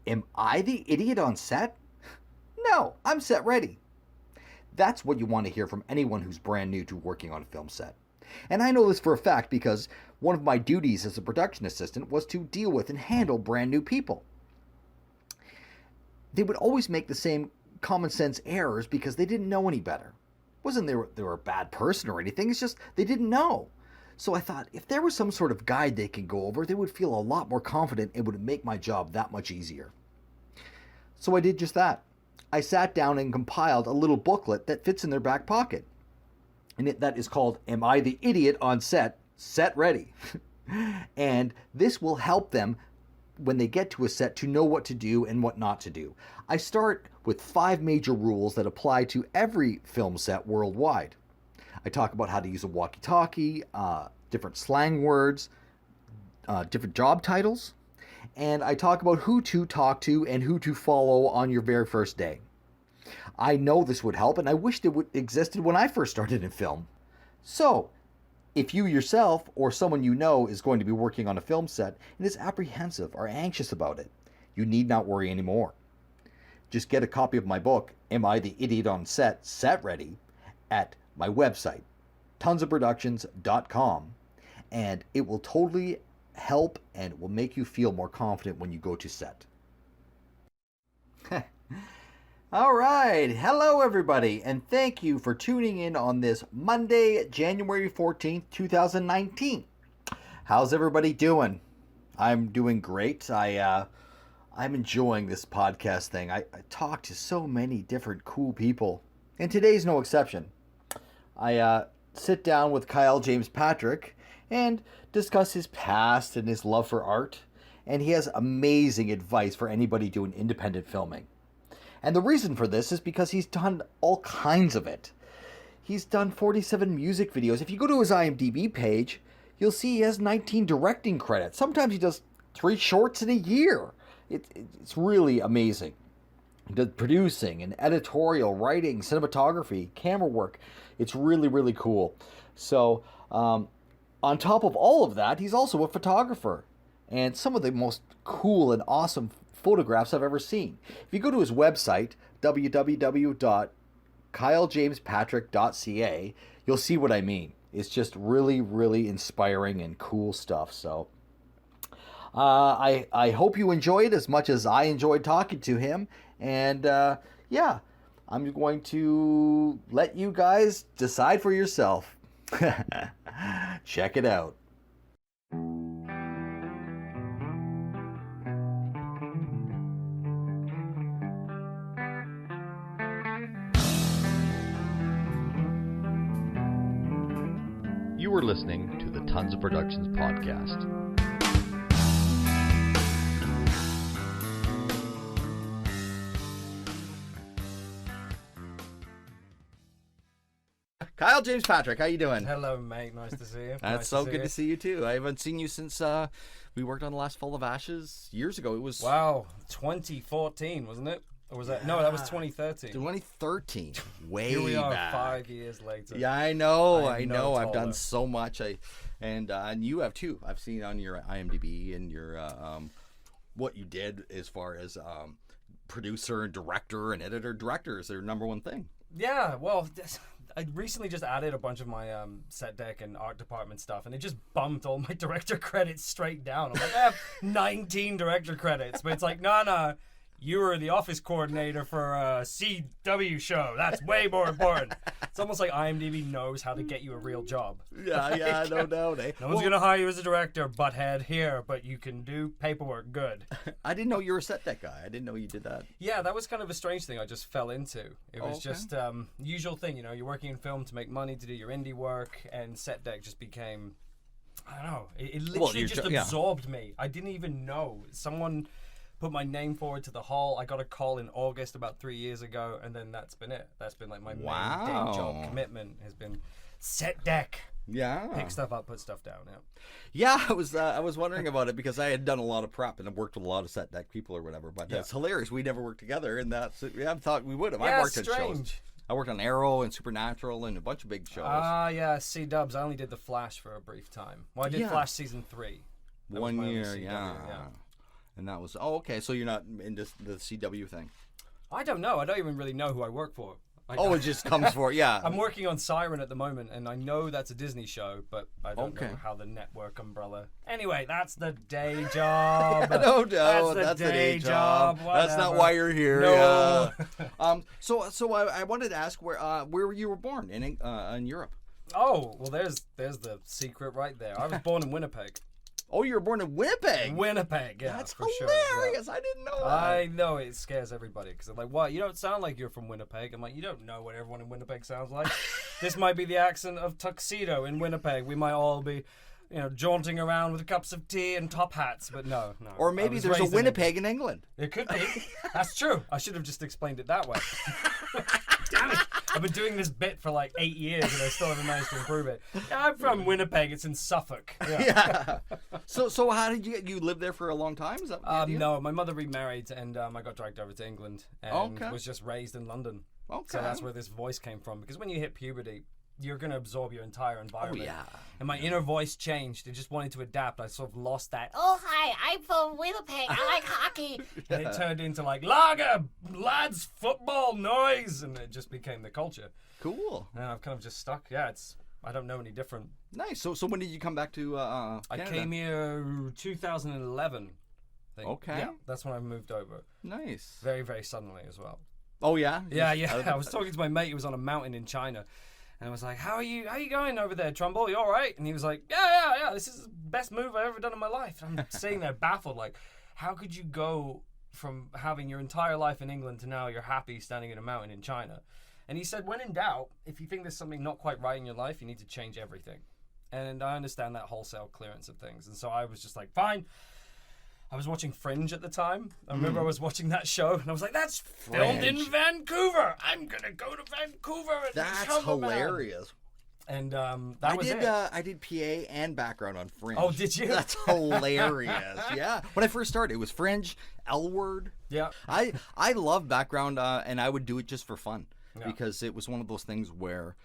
Am I the idiot on set? No, I'm set ready. That's what you want to hear from anyone who's brand new to working on a film set. And I know this for a fact because one of my duties as a production assistant was to deal with and handle brand new people. They would always make the same common sense errors because they didn't know any better. It wasn't they were a bad person or anything, it's just they didn't know. So I thought if there was some sort of guide they could go over, they would feel a lot more confident and would make my job that much easier. So I did just that. I sat down and compiled a little booklet that fits in their back pocket. And that is called Am I the Idiot on Set? Set Ready. And this will help them when they get to a set to know what to do and what not to do. I start with 5 major rules that apply to every film set worldwide. I talk about how to use a walkie-talkie, different slang words, different job titles, and I talk about who to talk to and who to follow on your very first day. I know this would help, and I wished it existed when I first started in film. So, if you yourself or someone you know is going to be working on a film set and is apprehensive or anxious about it, you need not worry anymore. Just get a copy of my book, Am I the Idiot on Set? Set Ready, at my website, tonsofproductions.com, and it will totally help and it will make you feel more confident when you go to set. All right. Hello, everybody, and thank you for tuning in on this Monday, January 14th, 2019. How's everybody doing? I'm doing great. I'm enjoying this podcast thing. I talk to so many different cool people, and today's no exception. I sit down with Kyle James Patrick and discuss his past and his love for art, and he has amazing advice for anybody doing independent filming. And the reason for this is because he's done all kinds of it. He's done 47 music videos. If you go to his IMDb page, you'll see he has 19 directing credits. Sometimes he does 3 shorts in a year. It's really amazing. He does producing and editorial, writing, cinematography, camera work. It's really, really cool. So, on top of all of that, he's also a photographer. And some of the most cool and awesome photographs I've ever seen. If you go to his website, www.kylejamespatrick.ca, you'll see what I mean. It's just really, really inspiring and cool stuff. So I hope you enjoy it as much as I enjoyed talking to him. And yeah, I'm going to let you guys decide for yourself. Check it out. You are listening to the Tons of Productions podcast. Kyle James Patrick, how you doing? Hello, mate. Nice to see you. That's so good to see you too. I haven't seen you since we worked on the last Fall of Ashes years ago. It was 2014, wasn't it? Or was that? No, that was 2013. 2013. Way Here we are, back. 5 years later. Yeah, I know. no I've done taller. so much. And you have too. I've seen on your IMDb and your what you did as far as producer and director and editor. Director is their number one thing. Yeah. Well, I recently just added a bunch of my set deck and art department stuff, and it just bumped all my director credits straight down. I'm like, I have 19 director credits, but it's like, no. You were the office coordinator for a CW show. That's way more important. It's almost like IMDb knows how to get you a real job. Yeah, no doubt. Eh? No one's going to hire you as a director, butthead, here, but you can do paperwork good. I didn't know you were a set deck guy. I didn't know you did that. Yeah, that was kind of a strange thing I just fell into. It was okay. just usual thing, you know, you're working in film to make money, to do your indie work, and set deck just became, I don't know, it literally absorbed me. I didn't even know. Someone put my name forward to the hall. I got a call in August about 3 years ago, and then that's been it. That's been like my main day job commitment has been set deck. Yeah. Pick stuff up, put stuff down. Yeah, I was wondering about it because I had done a lot of prep and I've worked with a lot of set deck people or whatever. But it's hilarious. We never worked together, and I thought we would have. Yeah, I worked strange. at shows. I worked on Arrow and Supernatural and a bunch of big shows. Yeah, C-dubs. I only did The Flash for a brief time. Well, I did Flash season 3. 1 year, yeah. And that was okay. So you're not into the CW thing. I don't know. I don't even really know who I work for. It just comes for it. Yeah. I'm working on Siren at the moment, and I know that's a Disney show, but I don't know how the network umbrella. Anyway, that's the day job. No, that's the day job. That's not why you're here. No. Yeah. So I wanted to ask where you were born in Europe. Oh, well, there's the secret right there. I was born in Winnipeg. Oh, you were born in Winnipeg? Winnipeg, yeah, that's for hilarious. Sure. Yeah. I didn't know that. I know, it scares everybody because they're like, what? You don't sound like you're from Winnipeg. I'm like, you don't know what everyone in Winnipeg sounds like. This might be the accent of Tuxedo in Winnipeg. We might all be, jaunting around with cups of tea and top hats, but no. Or maybe there's a Winnipeg in England. It could be. That's true. I should have just explained it that way. Damn it. I've been doing this bit for like 8 years and I still haven't managed to improve it. Yeah, I'm from Winnipeg. It's in Suffolk. Yeah. So how did you live there for a long time? Is that the idea? No, my mother remarried and I got dragged over to England and was just raised in London. Okay. So that's where this voice came from. Because when you hit puberty, you're going to absorb your entire environment. Oh, yeah. And my inner voice changed. It just wanted to adapt. I sort of lost that. Oh, hi, I'm from Winnipeg. I like hockey. And it turned into like, lager, lads, football, noise. And it just became the culture. Cool. And I've kind of just stuck. Yeah, I don't know any different. Nice. So when did you come back to Canada? I came here 2011. I think. Okay. Yeah, that's when I moved over. Nice. Very, very suddenly as well. Oh, yeah? Yeah. I was talking to my mate who was on a mountain in China. And I was like, how are you going over there, Trumbull? You all right? And he was like, yeah. This is the best move I've ever done in my life. And I'm sitting there baffled, like, how could you go from having your entire life in England to now you're happy standing in a mountain in China? And he said, when in doubt, if you think there's something not quite right in your life, you need to change everything. And I understand that wholesale clearance of things. And so I was just like, fine. I was watching Fringe at the time. I remember I was watching that show, and I was like, that's filmed in Vancouver. I'm going to go to Vancouver and That's hilarious. And that was it. I did PA and background on Fringe. Oh, did you? That's hilarious. Yeah. When I first started, it was Fringe, L Word. Yeah. I love background, and I would do it just for fun because it was one of those things where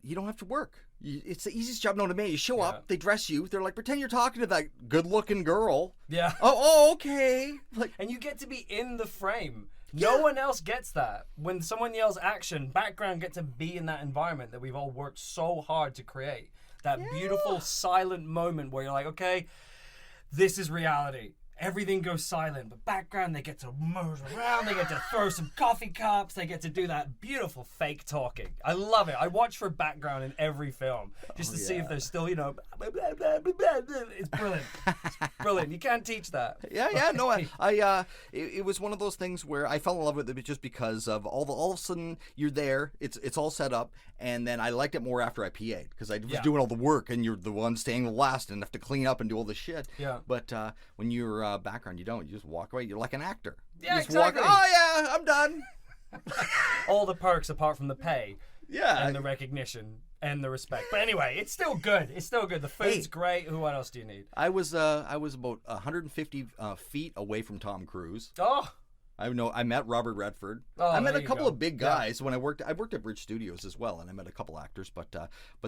you don't have to work. It's the easiest job known to man. You show up, they dress you. They're like, pretend you're talking to that good-looking girl. Yeah. Oh, okay. Like, and you get to be in the frame. No one else gets that. When someone yells action, background get to be in that environment that we've all worked so hard to create. That beautiful silent moment where you're like, okay, this is reality. Everything goes silent, but background, they get to move around, they get to throw some coffee cups, they get to do that beautiful fake talking. I love it. I watch for background in every film, just to see if there's still, blah, blah, blah, blah, blah. It's brilliant. It's brilliant. You can't teach that. Yeah, no, it was one of those things where I fell in love with it just because of all of a sudden you're there, it's all set up, and then I liked it more after I PA'd, because I was doing all the work, and you're the one staying the last and have to clean up and do all this shit. Yeah. But when you're background, you don't. You just walk away. You're like an actor. Yeah, you just exactly. Walk, oh, yeah, I'm done. All the perks apart from the pay. Yeah. And the recognition and the respect. But anyway, it's still good. It's still good. The food's great. What else do you need? I was about 150 feet away from Tom Cruise. Oh. I met Robert Redford. Oh, I met a there you couple go. of big guys when I worked at Bridge Studios as well, and I met a couple actors, but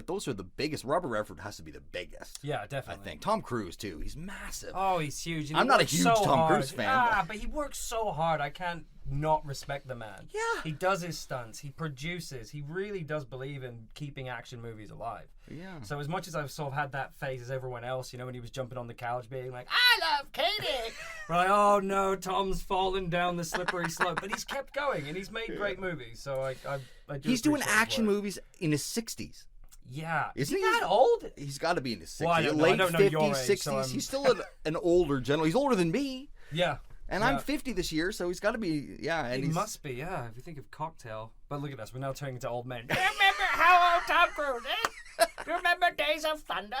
those are the biggest. Robert Redford has to be the biggest. Yeah, definitely. I think Tom Cruise too. He's massive. Oh, he's huge. And I'm not a huge Tom Cruise fan. But he works so hard. I can't not respect the man. Yeah. He does his stunts. He produces. He really does believe in keeping action movies alive. Yeah. So as much as I've sort of had that phase as everyone else, when he was jumping on the couch being like, I love Katie. We're like, oh no, Tom's fallen down the slippery slope. But he's kept going and he's made great movies. So I do He's doing appreciate his action work. movies in his 60s. Yeah. Isn't he he? that old? He's got to be in his 60s. Well, I don't know. Late I don't know 50s, your age, 60s. so I'm- He's still an older general. He's older than me. Yeah. And I'm 50 this year, so he's got to be, And He must be, yeah. If you think of Cocktail. But look at us. We're now turning into old men. Do you remember how old Tom Cruise is? Do you remember Days of Thunder?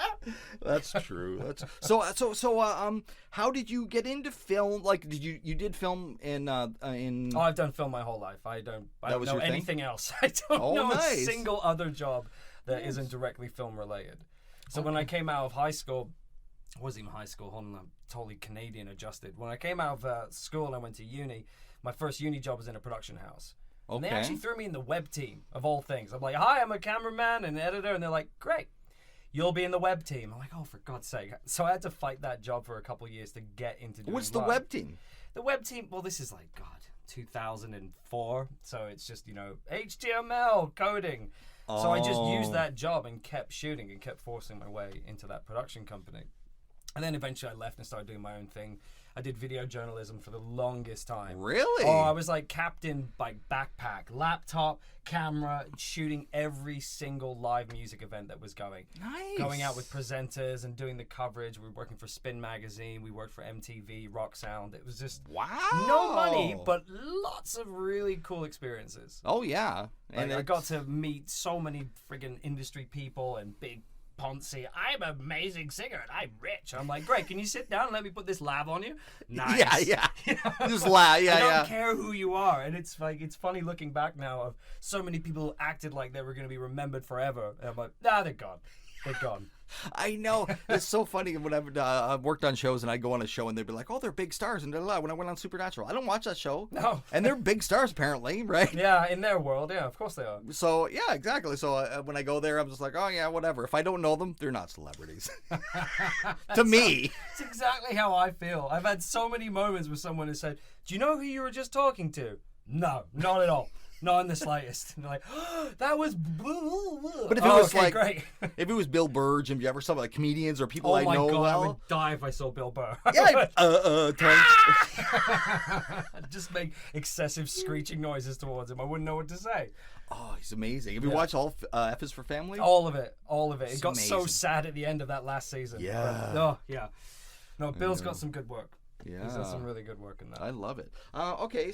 That's true. So how did you get into film? Like, you did film in? Oh, I've done film my whole life. I don't was know your thing? anything else. I don't know nice. a single other job that isn't directly film related. So when I came out of high school, it wasn't even high school. Hold on, I'm totally Canadian adjusted. When I came out of school and I went to uni, my first uni job was in a production house. And they actually threw me in the web team, of all things. I'm like, hi, I'm a cameraman and editor. And they're like, great. you'll be in the web team. I'm like, oh, for God's sake. So I had to fight that job for a couple of years to get into doing What's the web. web team? The web team, well, this is like, God, 2004. So it's just, HTML coding. So I just used that job and kept shooting and kept forcing my way into that production company. And then eventually I left and started doing my own thing. I did video journalism for the longest time. Really? Oh, I was like captain, like backpack, laptop, camera, shooting every single live music event that was going. Nice. Going out with presenters and doing the coverage. We were working for Spin Magazine. We worked for MTV, Rock Sound. It was just no money, but lots of really cool experiences. Oh, yeah. And I got to meet so many friggin' industry people and big Ponzi. I'm an amazing singer and I'm rich. I'm like, great, can you sit down and let me put this lav on you? Nice. Yeah. Just laugh. Yeah, I don't care who you are. And it's like, it's funny looking back now of so many people who acted like they were going to be remembered forever. And I'm like, they're gone. They're gone. I know. It's so funny when I've worked on shows and I'd go on a show and they'd be like, oh, they're big stars. And when I went on Supernatural, I don't watch that show. No. And they're big stars apparently, right? Yeah, in their world. Yeah, of course they are. So, yeah, exactly. So when I go there, I'm just like, oh, yeah, whatever. If I don't know them, they're not celebrities. To me. It's exactly how I feel. I've had so many moments with someone who said, do you know who you were just talking to? No, not at all. Not in the slightest. And they're like, oh, that was. But if it was great. If it was Bill Burr, Jim Jeffers, something like comedians or people I know God, well. I would die if I saw Bill Burr. Yeah, I'd just make excessive screeching noises towards him. I wouldn't know what to say. Oh, he's amazing. Have you watched all F is for Family? All of it. It It's got so amazing. sad at the end of that last season. Yeah. Oh, yeah. No, Bill's got some good work. Yeah. He's got some really good work in that. I love it. Okay,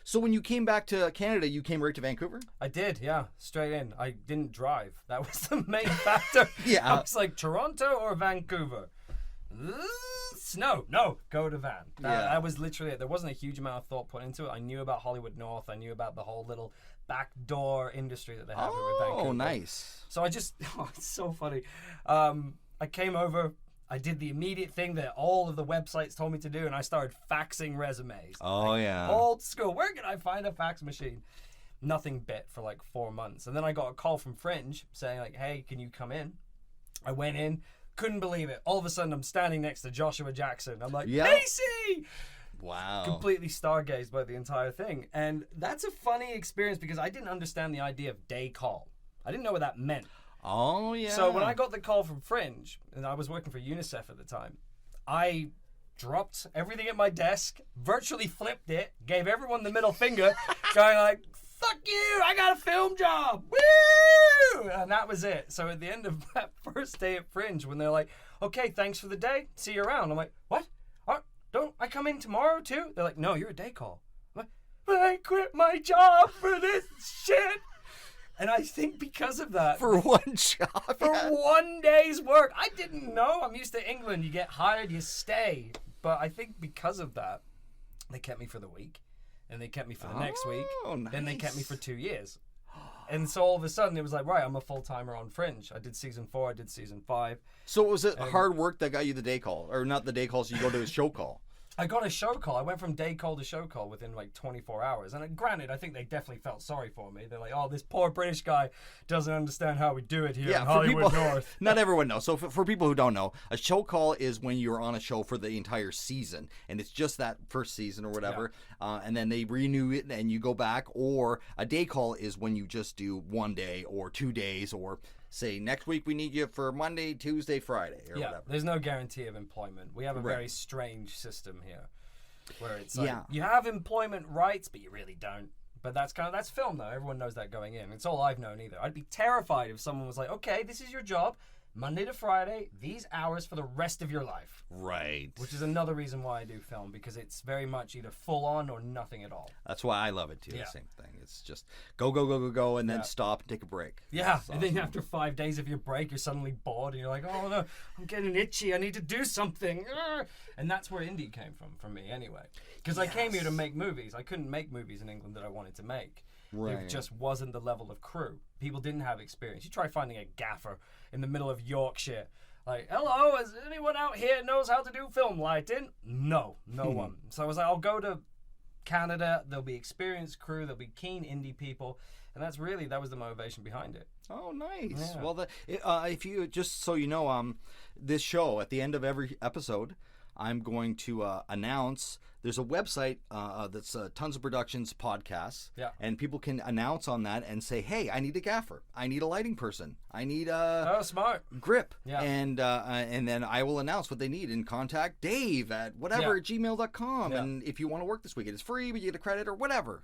so when you came back to Canada, you came right to Vancouver? I did, yeah, straight in. I didn't drive. That was the main factor. Yeah. I was like, Toronto or Vancouver? No, go to Van. That was literally it. There wasn't a huge amount of thought put into it. I knew about Hollywood North. I knew about the whole little backdoor industry that they have here with Vancouver. Oh, nice. So I just, it's so funny. I came over. I did the immediate thing that all of the websites told me to do, and I started faxing resumes. Oh, yeah. Old school. Where can I find a fax machine? Nothing bit for like 4 months. And then I got a call from Fringe saying like, hey, can you come in? I went in. Couldn't believe it. All of a sudden, I'm standing next to Joshua Jackson. I'm like, Casey! Wow. Completely stargazed by the entire thing. And that's a funny experience because I didn't understand the idea of day call. I didn't know what that meant. Oh, yeah. So when I got the call from Fringe, and I was working for UNICEF at the time, I dropped everything at my desk, virtually flipped it, gave everyone the middle finger, going like, fuck you, I got a film job, woo! And that was it. So at the end of that first day at Fringe, when they're like, okay, thanks for the day, see you around. I'm like, what? Don't I come in tomorrow too? They're like, no, you're a day call. I'm like, but I quit my job for this shit. And I think because of that, For one job. for 1 day's work, I didn't know. I'm used to England. You get hired, you stay. But I think because of that, they kept me for the week, and they kept me for the next week, then they kept me for 2 years. And so all of a sudden, it was like, right, I'm a full-timer on Fringe. I did season 4, I did season 5. So was it hard work that got you the day call? Or not the day call, so you go to a show call? I got a show call. I went from day call to show call within like 24 hours. And granted, I think they definitely felt sorry for me. They're like, oh, this poor British guy doesn't understand how we do it here in Hollywood North. Not everyone knows. So for people who don't know, a show call is when you're on a show for the entire season. And it's just that first season or whatever. Yeah. And then they renew it and you go back. Or a day call is when you just do 1 day or 2 days or say next week we need you for Monday, Tuesday, Friday or whatever. There's no guarantee of employment. We have a very strange system here where it's like you have employment rights, but you really don't. But that's film though. Everyone knows that going in. It's all I've known either. I'd be terrified if someone was like, okay, this is your job, Monday to Friday, these hours for the rest of your life. Right. Which is another reason why I do film, because it's very much either full on or nothing at all. That's why I love it too. The same thing. It's just go, and then stop and take a break. Yeah, and then after 5 days of your break, you're suddenly bored, and you're like, oh no, I'm getting itchy. I need to do something. And that's where indie came from me anyway. Because I came here to make movies. I couldn't make movies in England that I wanted to make. Right. There just wasn't the level of crew. People didn't have experience. You try finding a gaffer in the middle of Yorkshire. Like, hello, is anyone out here knows how to do film lighting? No one. So I was like, I'll go to Canada. There'll be experienced crew. There'll be keen indie people. And that was the motivation behind it. Oh, nice. Yeah. Well, if you just so you know, this show at the end of every episode, I'm going to announce. There's a website that's Tons of Productions podcasts, and people can announce on that and say, "Hey, I need a gaffer. I need a lighting person. I need a smart grip." And then I will announce what they need and contact Dave at whatever @gmail.com. And if you want to work this weekend, it's free, but you get a credit or whatever.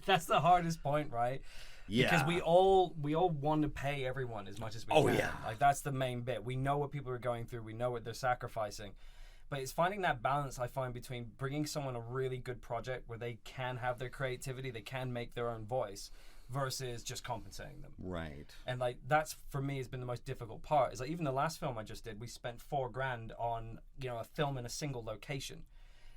That's the hardest point, right? Yeah. Because we all want to pay everyone as much as we can. Yeah. Like that's the main bit. We know what people are going through. We know what they're sacrificing. But it's finding that balance, I find, between bringing someone a really good project where they can have their creativity, they can make their own voice, versus just compensating them. Right. And like that's for me has been the most difficult part. Is like even the last film I just did, we spent $4,000 on a film in a single location.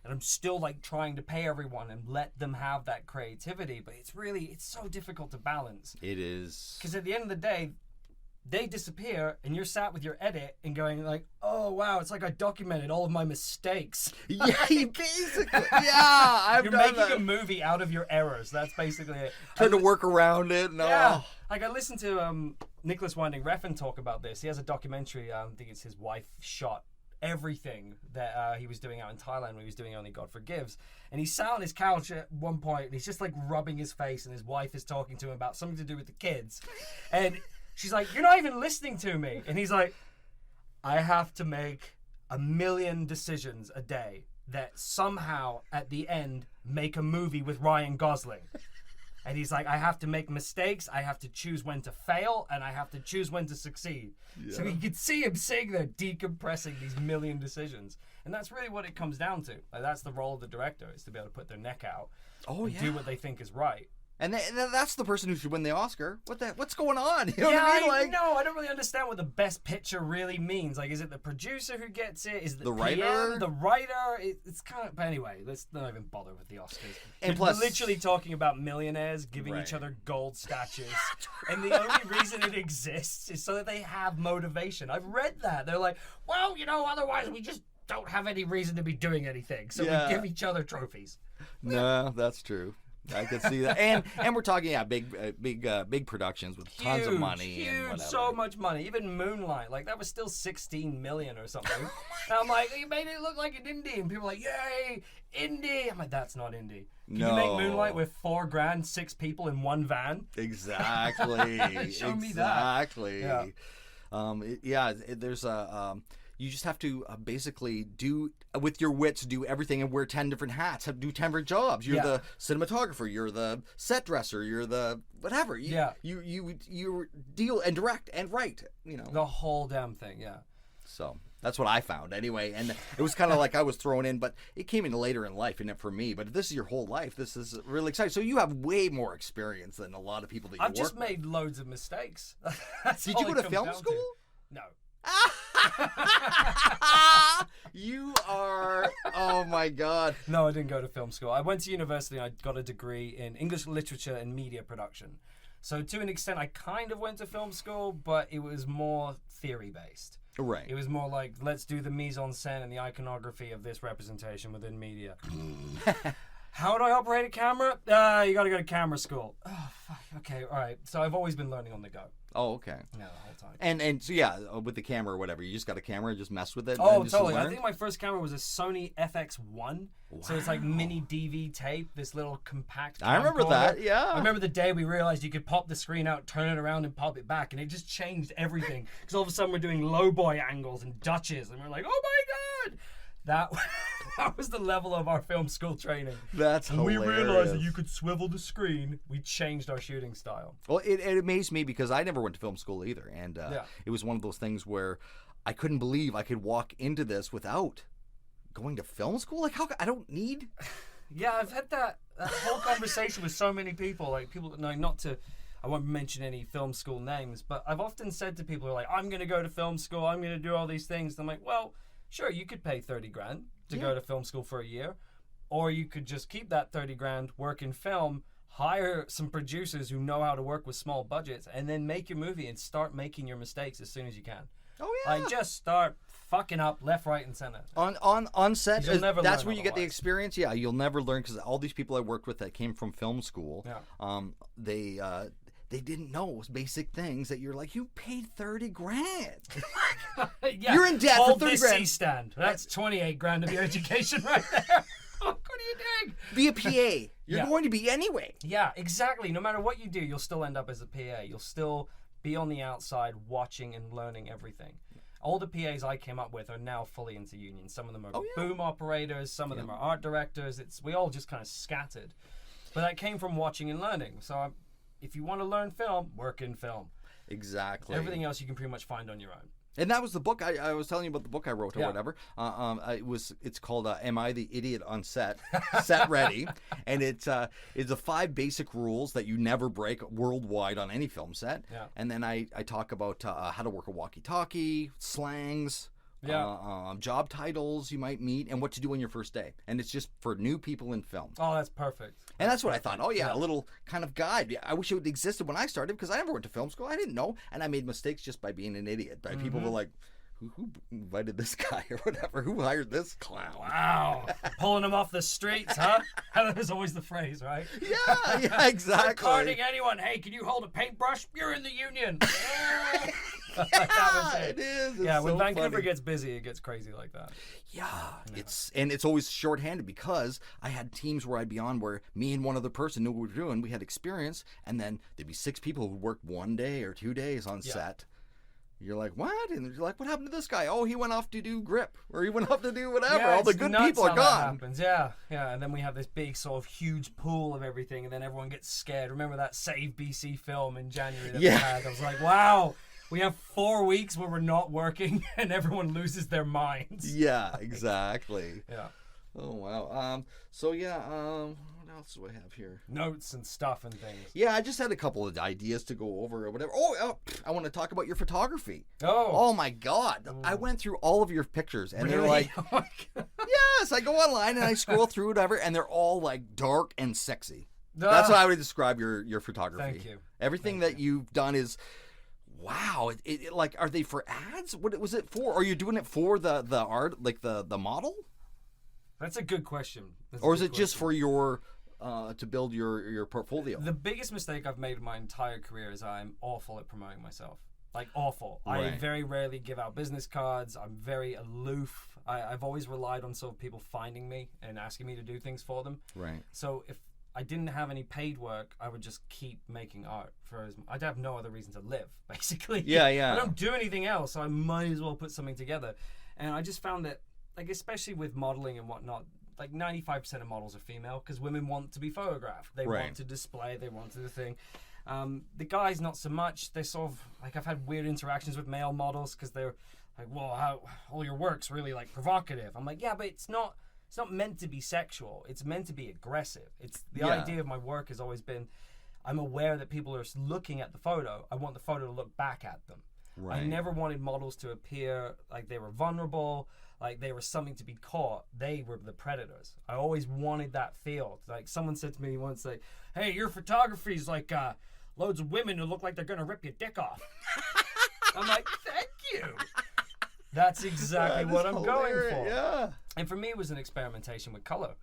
And I'm still like trying to pay everyone and let them have that creativity, but it's so difficult to balance. It is. Because at the end of the day, they disappear and you're sat with your edit and going like, oh wow, it's like I documented all of my mistakes. Yeah, basically. Yeah, I've You're done making a movie out of your errors. That's basically it. Trying to work around it. No. Yeah. Like I listened to Nicholas Winding Refn talk about this. He has a documentary. I think it's his wife shot everything that he was doing out in Thailand when he was doing Only God Forgives, and he sat on his couch at one point and he's just like rubbing his face and his wife is talking to him about something to do with the kids, and she's like, you're not even listening to me, and he's like, I have to make 1 million decisions a day that somehow at the end make a movie with Ryan Gosling. And he's like, I have to make mistakes, I have to choose when to fail, and I have to choose when to succeed. Yeah. So you could see him sitting there decompressing these 1 million decisions. And that's really what it comes down to. Like, that's the role of the director, is to be able to put their neck out and do what they think is right. And that's the person who should win the Oscar. What's going on? You know yeah, what I mean? I know. I don't really understand what the best picture really means. Like, is it the producer who gets it? Is it the writer? PM, the writer? It's kind of... But anyway, let's not even bother with the Oscars. And We're plus... literally talking about millionaires giving each other gold statues. And the only reason it exists is so that they have motivation. I've read that. They're like, well, otherwise we just don't have any reason to be doing anything. So we give each other trophies. No, that's true. I could see that, and we're talking big productions with tons of money, and whatever. So much money. Even Moonlight, like that was still 16 million or something. And I'm like, you made it look like an indie, and people are like, yay, indie. I'm like, that's not indie. Can you make Moonlight with $4,000, 6 people in one van? Exactly. Show me that. Exactly. There's a. You just have to basically do, with your wits, do everything and wear 10 different hats, do 10 different jobs. You're the cinematographer, you're the set dresser, you're the whatever. You deal and direct and write, The whole damn thing, So that's what I found anyway. And it was kind of like I was thrown in, but it came in later in life, isn't it, for me? But if this is your whole life, this is really exciting. So you have way more experience than a lot of people that you work with. I've just made loads of mistakes. Did you go to film school? No. You are, oh my God. No, I didn't go to film school. I went to university and I got a degree in English literature and media production. So to an extent, I kind of went to film school, but it was more theory based. Right. It was more like, let's do the mise en scène and the iconography of this representation within media. How do I operate a camera? You got to go to camera school. Oh, fuck. Okay, all right. So I've always been learning on the go. Oh, okay. Yeah, the whole time. And so with the camera or whatever, you just got a camera and just mess with it? Oh, and totally. I think my first camera was a Sony FX1. Wow. So it's like mini DV tape, this little compact camcorder. I remember that, yeah. I remember the day we realized you could pop the screen out, turn it around, and pop it back, and it just changed everything. Because all of a sudden we're doing lowboy angles and Dutches, and we're like, oh my God! That was the level of our film school training. That's hilarious. When we realized that you could swivel the screen, we changed our shooting style. Well, it amazed me because I never went to film school either. And it was one of those things where I couldn't believe I could walk into this without going to film school. Like, I don't need... Yeah, I've had that whole conversation with so many people. Like, people know I won't mention any film school names, but I've often said to people who are like, I'm going to go to film school, I'm going to do all these things. And I'm like, well... Sure, you could pay $30,000 to go to film school for a year, or you could just keep that $30,000, work in film, hire some producers who know how to work with small budgets, and then make your movie and start making your mistakes as soon as you can. Oh yeah, like just start fucking up left, right, and center. On set, that's where you get the experience. Yeah, you'll never learn because all these people I worked with that came from film school, they didn't know basic things that you're like, you paid 30 grand. Yeah. You're in debt for Hold 30 this grand. C-stand. That's 28 grand of your education right there. What are you doing? Be a PA. You're Yeah. going to be anyway. Yeah, exactly. No matter what you do, you'll still end up as a PA. You'll still be on the outside watching and learning everything. All the PAs I came up with are now fully into unions. Some of them are boom operators. Some of them are art directors. We all just kind of scattered. But that came from watching and learning. So if you want to learn film, work in film. Exactly. Everything else you can pretty much find on your own. And that was the book I was telling you about, the book I wrote or whatever. It's called "Am I the Idiot on Set?" Set Ready, and it's the 5 basic rules that you never break worldwide on any film set. Yeah. And then I talk about how to work a walkie-talkie, slangs. Job titles you might meet, and what to do on your first day. And it's just for new people in film. Oh, that's perfect. And that's what I thought. Oh, yeah, a little kind of guide. I wish it would existed when I started, because I never went to film school. I didn't know. And I made mistakes just by being an idiot. People were like, who invited this guy or whatever? Who hired this clown? Wow. Pulling them off the streets, huh? That was always the phrase, right? Yeah, exactly. Carding anyone. Hey, can you hold a paintbrush? You're in the union. Yeah, it is. It's when so Vancouver funny. gets busy, it gets crazy like that. Yeah, it's always shorthanded, because I had teams where I'd be on where me and one other person knew what we were doing. We had experience, and then there'd be 6 people who worked 1 day or 2 days on set. You're like, what? And you're like, what happened to this guy? Oh, he went off to do grip, or he went off to do whatever. Yeah, all the it's good nuts people are how that gone. happens. Yeah, and then we have this big sort of huge pool of everything, and then everyone gets scared. Remember that Save BC film in January that we had? I was like, wow. We have 4 weeks where we're not working and everyone loses their minds. Yeah, exactly. Yeah. Oh, wow. What else do I have here? Notes and stuff and things. Yeah, I just had a couple of ideas to go over or whatever. I want to talk about your photography. Oh my God. I went through all of your pictures, and they're really? like, Oh my God. yes, I go online and I scroll through whatever, and they're all like dark and sexy. That's how I would describe your photography. Thank you. Everything that you've done is... Wow, it like, are they for ads? What was it for? Are you doing it for the art, like the model? That's a good question. Or is it just for your to build your portfolio? The biggest mistake I've made in my entire career is I'm awful at promoting myself. Like, awful. I Right. very rarely give out business cards. I'm very aloof. I've always relied on sort of people finding me and asking me to do things for them. Right. So if I didn't have any paid work, I would just keep making art I'd have no other reason to live, basically. Yeah. I don't do anything else, so I might as well put something together. And I just found that, like, especially with modeling and whatnot, like 95% of models are female because women want to be photographed. They Right. want to display, they want to do the thing. The guys, not so much. They're sort of, like, I've had weird interactions with male models because they're like, well, how all your work's really, like, provocative. I'm like, yeah, but it's not meant to be sexual. It's meant to be aggressive. It's the idea of my work has always been, I'm aware that people are looking at the photo. I want the photo to look back at them. Right. I never wanted models to appear like they were vulnerable, like they were something to be caught. They were the predators. I always wanted that feel. Like, someone said to me once, like, hey, your photography is like loads of women who look like they're going to rip your dick off. I'm like, thank you. That's exactly what I'm going for. Yeah. And for me, it was an experimentation with color.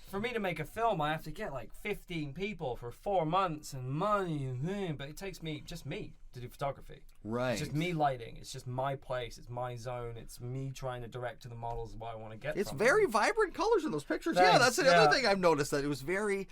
For me to make a film, I have to get like 15 people for 4 months and money, but it takes just me to do photography. Right. It's just me lighting. It's just my place. It's my zone. It's me trying to direct to the models what I want to get It's from very them. vibrant colors in those pictures. Thanks, Yeah, that's the other yeah. thing I've noticed, that it was very,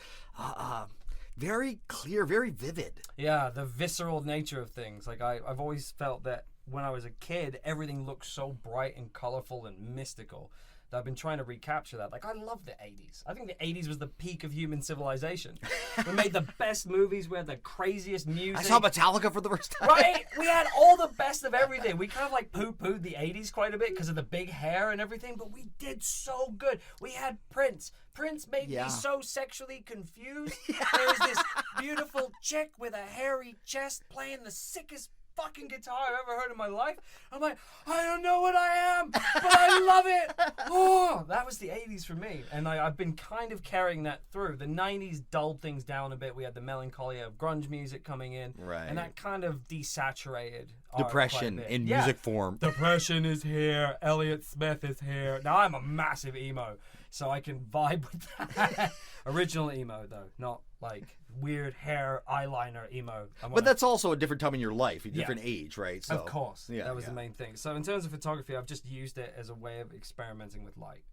very clear, very vivid. Yeah, the visceral nature of things. Like, I've always felt that when I was a kid, everything looked so bright and colorful and mystical. That I've been trying to recapture that. Like, I love the 80s. I think the 80s was the peak of human civilization. We made the best movies. We had the craziest music. I saw Metallica for the first time. Right? We had all the best of everything. We kind of like poo-pooed the 80s quite a bit because of the big hair and everything, but we did so good. We had Prince. Prince made me so sexually confused. There was this beautiful chick with a hairy chest playing the sickest fucking guitar I've ever heard in my life. I'm like, I don't know what I am, but I love it. Oh, that was the 80s for me. And I've been kind of carrying that through. The 90s dulled things down a bit. We had the melancholy of grunge music coming in. Right. And that kind of desaturated art Depression quite a bit. in Yeah. music form. Depression is here. Elliott Smith is here. Now I'm a massive emo. so I can vibe with that. Original emo though, not like weird hair eyeliner emo. But that's also a different time in your life, a different age, right? So of course, that was the main thing. So in terms of photography, I've just used it as a way of experimenting with light.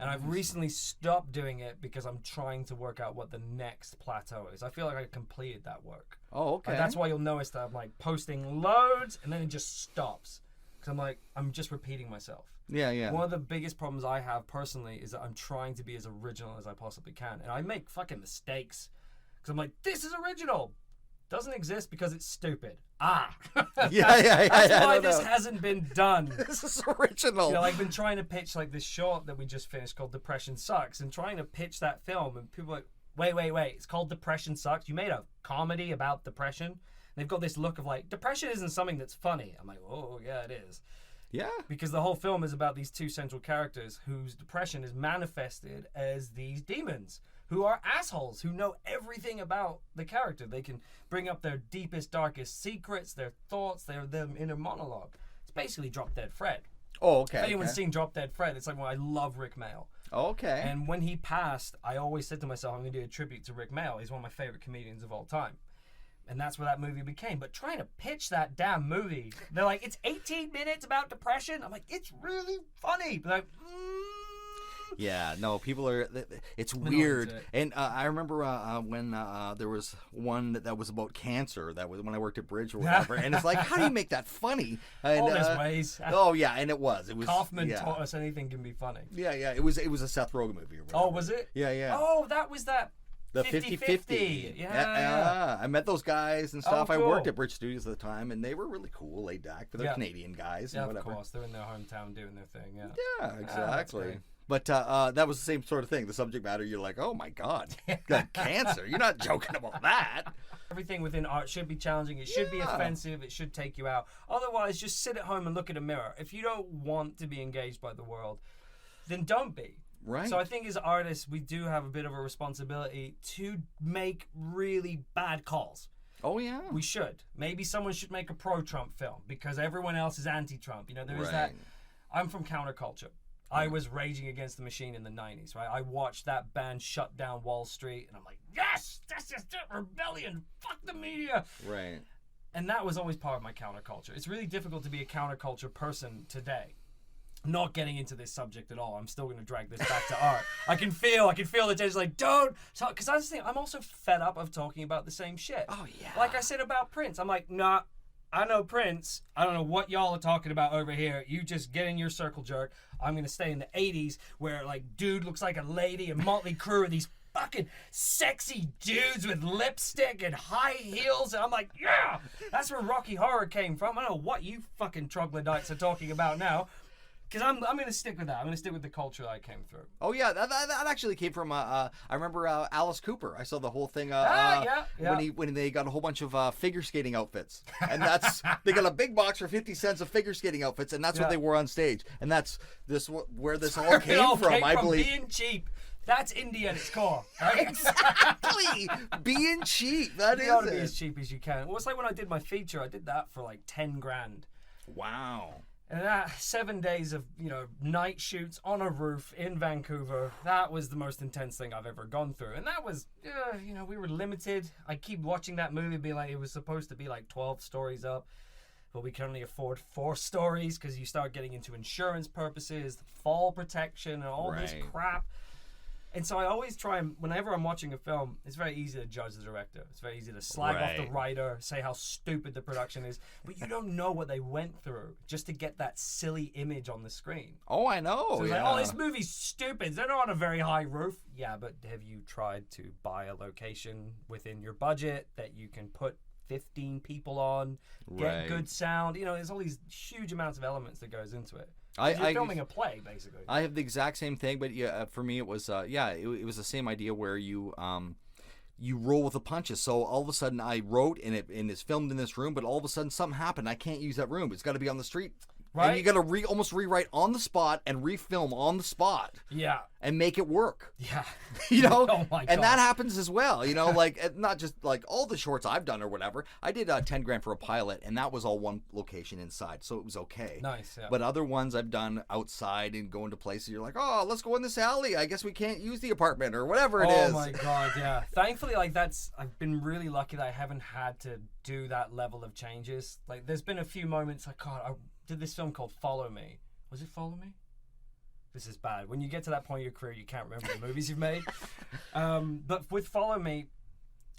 And I've recently stopped doing it because I'm trying to work out what the next plateau is. I feel like I completed that work. Oh, okay. That's why you'll notice that I'm like posting loads and then it just stops. Because I'm just repeating myself. Yeah. One of the biggest problems I have personally is that I'm trying to be as original as I possibly can. And I make fucking mistakes. Because I'm like, this is original. Doesn't exist because it's stupid. Yeah. That's why this hasn't been done. This is original. I've been trying to pitch like this short that we just finished called Depression Sucks, and trying to pitch that film, and people are like, wait, it's called Depression Sucks? You made a comedy about depression? And they've got this look of like, depression isn't something that's funny. I'm like, oh yeah, it is. Yeah. Because the whole film is about these two central characters whose depression is manifested as these demons who are assholes, who know everything about the character. They can bring up their deepest, darkest secrets, their thoughts, their inner monologue. It's basically Drop Dead Fred. Oh, okay. If anyone's seen Drop Dead Fred, it's like, well, I love Rick Mayall. Okay. And when he passed, I always said to myself, I'm going to do a tribute to Rick Mayall. He's one of my favorite comedians of all time. And that's where that movie became. But trying to pitch that damn movie, they're like, it's 18 minutes about depression. I'm like, it's really funny. But like, Yeah, no, people are. It's weird, and I remember when there was one that was about cancer. That was when I worked at Bridge or whatever, and it's like, how do you make that funny? And, all there's ways. Oh yeah, and it was. Kaufman taught us anything can be funny. Yeah. It was a Seth Rogen movie. Or whatever. Oh, was it? Yeah. Oh, that was that. The 50-50. Yeah. I met those guys and stuff. Oh, cool. I worked at Bridge Studios at the time, and they were really cool, laid back. But they're Canadian guys and whatever. Of course, they're in their hometown doing their thing. Yeah, exactly. But that was the same sort of thing. The subject matter, you're like, oh my God, got cancer. You're not joking about that. Everything within art should be challenging. It should be offensive. It should take you out. Otherwise, just sit at home and look at a mirror. If you don't want to be engaged by the world, then don't be. Right. So I think as artists, we do have a bit of a responsibility to make really bad calls. Oh, yeah. We should. Maybe someone should make a pro-Trump film because everyone else is anti-Trump. There is that. I'm from counterculture. I was raging against the machine in the 90s, right? I watched that band shut down Wall Street, and I'm like, yes, that's just it, rebellion, fuck the media. Right. And that was always part of my counterculture. It's really difficult to be a counterculture person today. Not getting into this subject at all. I'm still going to drag this back to art. I can feel the tension, like, don't talk. Because I'm also fed up of talking about the same shit. Oh, yeah. Like I said about Prince. I'm like, nah, I know Prince. I don't know what y'all are talking about over here. You just get in your circle jerk. I'm going to stay in the 80s where, like, dude looks like a lady and Motley Crue are these fucking sexy dudes with lipstick and high heels. And I'm like, yeah, that's where Rocky Horror came from. I don't know what you fucking troglodytes are talking about now. Because I'm going to stick with that. I'm going to stick with the culture that I came through. Oh, yeah. That actually came from, I remember Alice Cooper. I saw the whole thing when they got a whole bunch of figure skating outfits. And they got a big box for 50 cents of figure skating outfits, and that's what they wore on stage. And that's where this all came from, I believe. Being cheap. That's indie at its core, right? Exactly. Being cheap. That is you gotta be as cheap as you can. Well, it's like when I did my feature, I did that for like 10 grand. Wow. And that 7 days of, night shoots on a roof in Vancouver, that was the most intense thing I've ever gone through. And that was, we were limited. I keep watching that movie being like, it was supposed to be like 12 stories up, but we can only afford 4 stories because you start getting into insurance purposes, fall protection, and all this crap. And so I always try and, whenever I'm watching a film, it's very easy to judge the director. It's very easy to slag off the writer, say how stupid the production is. But you don't know what they went through just to get that silly image on the screen. Oh, I know. So it's like, this movie's stupid. They're not on a very high roof. Yeah, but have you tried to buy a location within your budget that you can put 15 people on, get good sound? There's all these huge amounts of elements that goes into it. You're filming a play, basically. I have the exact same thing, but for me it was it was the same idea where you roll with the punches. So all of a sudden I wrote and it's filmed in this room, but all of a sudden something happened. I can't use that room. It's got to be on the street. Right? And you got to almost rewrite on the spot and refilm on the spot. Yeah. And make it work. Yeah. You know? Oh my God. And that happens as well. You know, like not just like all the shorts I've done or whatever. I did 10 grand for a pilot, and that was all one location inside, so it was okay. Nice. Yeah. But other ones I've done outside and going to places you're like, oh, let's go in this alley. I guess we can't use the apartment or whatever it is. Oh my God, yeah. Thankfully, like I've been really lucky that I haven't had to do that level of changes. Like there's been a few moments like, God, I did this film called Follow Me. Was it Follow Me? This is bad. When you get to that point in your career, you can't remember the movies you've made. But with Follow Me,